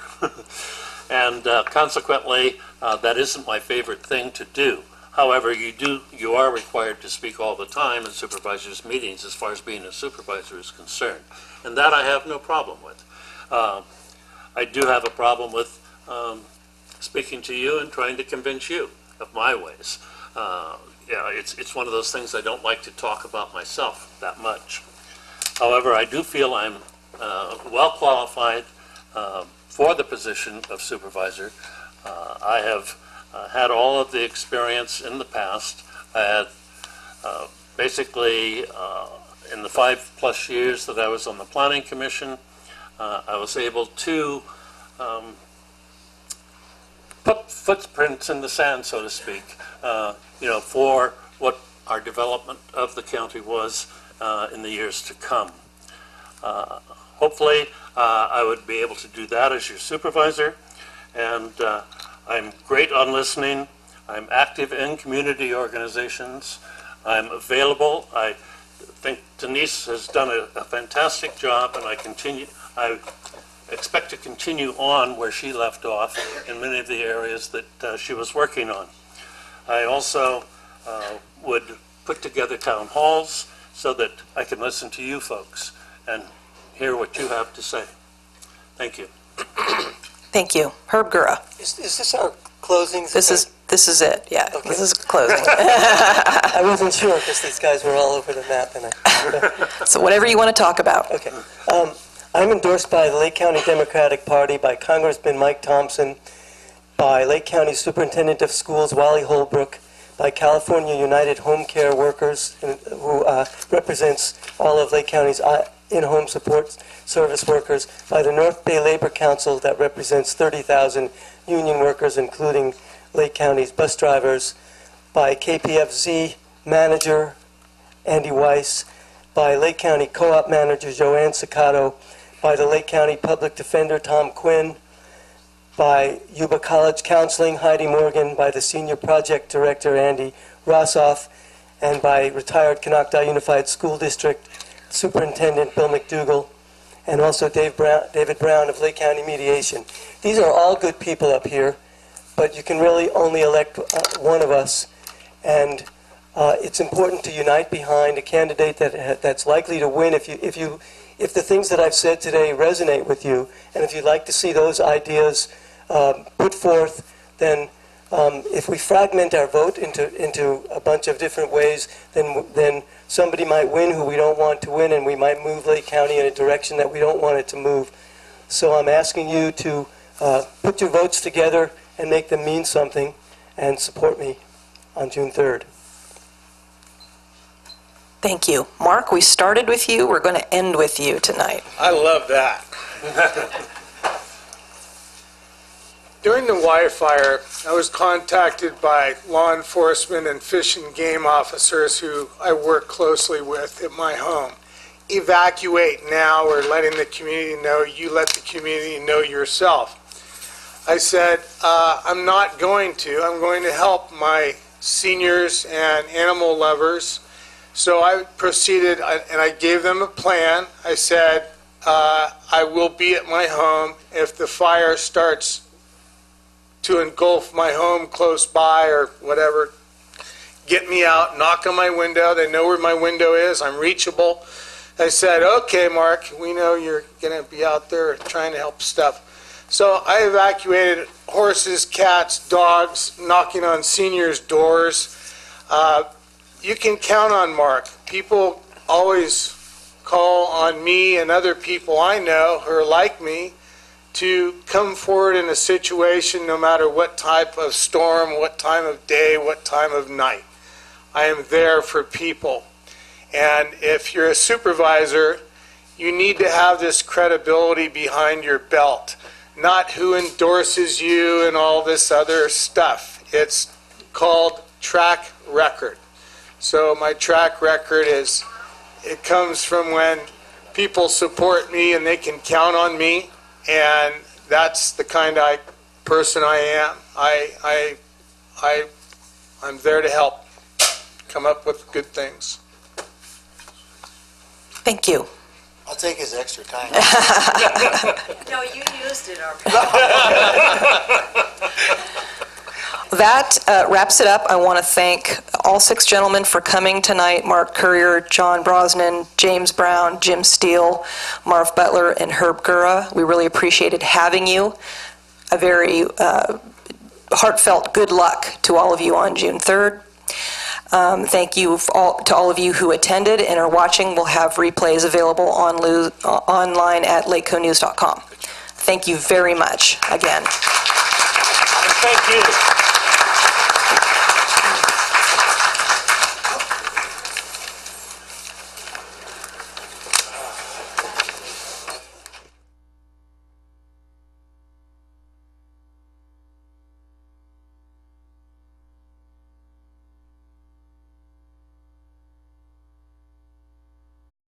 And consequently, that isn't my favorite thing to do. However, you are required to speak all the time in supervisors' meetings as far as being a supervisor is concerned. And that I have no problem with. I do have a problem with speaking to you and trying to convince you of my ways. Yeah, it's one of those things I don't like to talk about myself that much. However, I do feel I'm well qualified for the position of supervisor. I have had all of the experience in the past. I had basically in the 5+ years that I was on the Planning Commission, I was able to put footprints in the sand, so to speak, for what our development of the county was in the years to come. Hopefully, I would be able to do that as your supervisor, and I'm great on listening. I'm active in community organizations. I'm available. I think Denise has done a fantastic job, and I expect to continue on where she left off in many of the areas that she was working on. I also would put together town halls so that I can listen to you folks and hear what you have to say. Thank you. Thank you. Herb Gura. Is this our closing? This is it. Yeah. Okay. This is closing. I wasn't sure because these guys were all over the map. So whatever you want to talk about. Okay. I'm endorsed by the Lake County Democratic Party, by Congressman Mike Thompson, by Lake County Superintendent of Schools Wally Holbrook, by California United Home Care Workers, who represents all of Lake County's in-home support service workers, by the North Bay Labor Council that represents 30,000 union workers, including Lake County's bus drivers, by KPFZ manager Andy Weiss, by Lake County Co-op manager Joanne Cicato, by the Lake County Public Defender Tom Quinn, by Yuba College Counseling Heidi Morgan, by the Senior Project Director Andy Rossoff, and by retired Canoctown Unified School District Superintendent Bill McDougall, and also David Brown of Lake County Mediation. These are all good people up here, but you can really only elect one of us, and it's important to unite behind a candidate that's likely to win. If the things that I've said today resonate with you, and if you'd like to see those ideas put forth, then if we fragment our vote into a bunch of different ways, then somebody might win who we don't want to win, and we might move Lake County in a direction that we don't want it to move. So I'm asking you to put your votes together and make them mean something, and support me on June 3rd. Thank you. Mark, we started with you. We're going to end with you tonight. I love that. During the wildfire, I was contacted by law enforcement and fish and game officers who I work closely with at my home. Evacuate now, or letting the community know. You let the community know yourself. I said, I'm not going to. I'm going to help my seniors and animal lovers. So I proceeded, and I gave them a plan. I said, I will be at my home if the fire starts to engulf my home close by or whatever. Get me out, knock on my window. They know where my window is. I'm reachable. I said, okay, Mark, we know you're going to be out there trying to help stuff. So I evacuated horses, cats, dogs, knocking on seniors' doors. You can count on Mark. People always call on me and other people I know who are like me to come forward in a situation no matter what type of storm, what time of day, what time of night. I am there for people. And if you're a supervisor, you need to have this credibility behind your belt, not who endorses you and all this other stuff. It's called track record. So my track record is, it comes from when people support me and they can count on me, and that's the kind of person I am. I'm there to help come up with good things. Thank you. I'll take his extra time. No, you used it already. That wraps it up. I want to thank all 6 gentlemen for coming tonight: Mark Currier, John Brosnan, James Brown, Jim Steele, Marv Butler, and Herb Gura. We really appreciated having you. A very heartfelt good luck to all of you on June 3rd. Thank you to all of you who attended and are watching. We'll have replays available online at lakeconews.com. Thank you very much again. Thank you.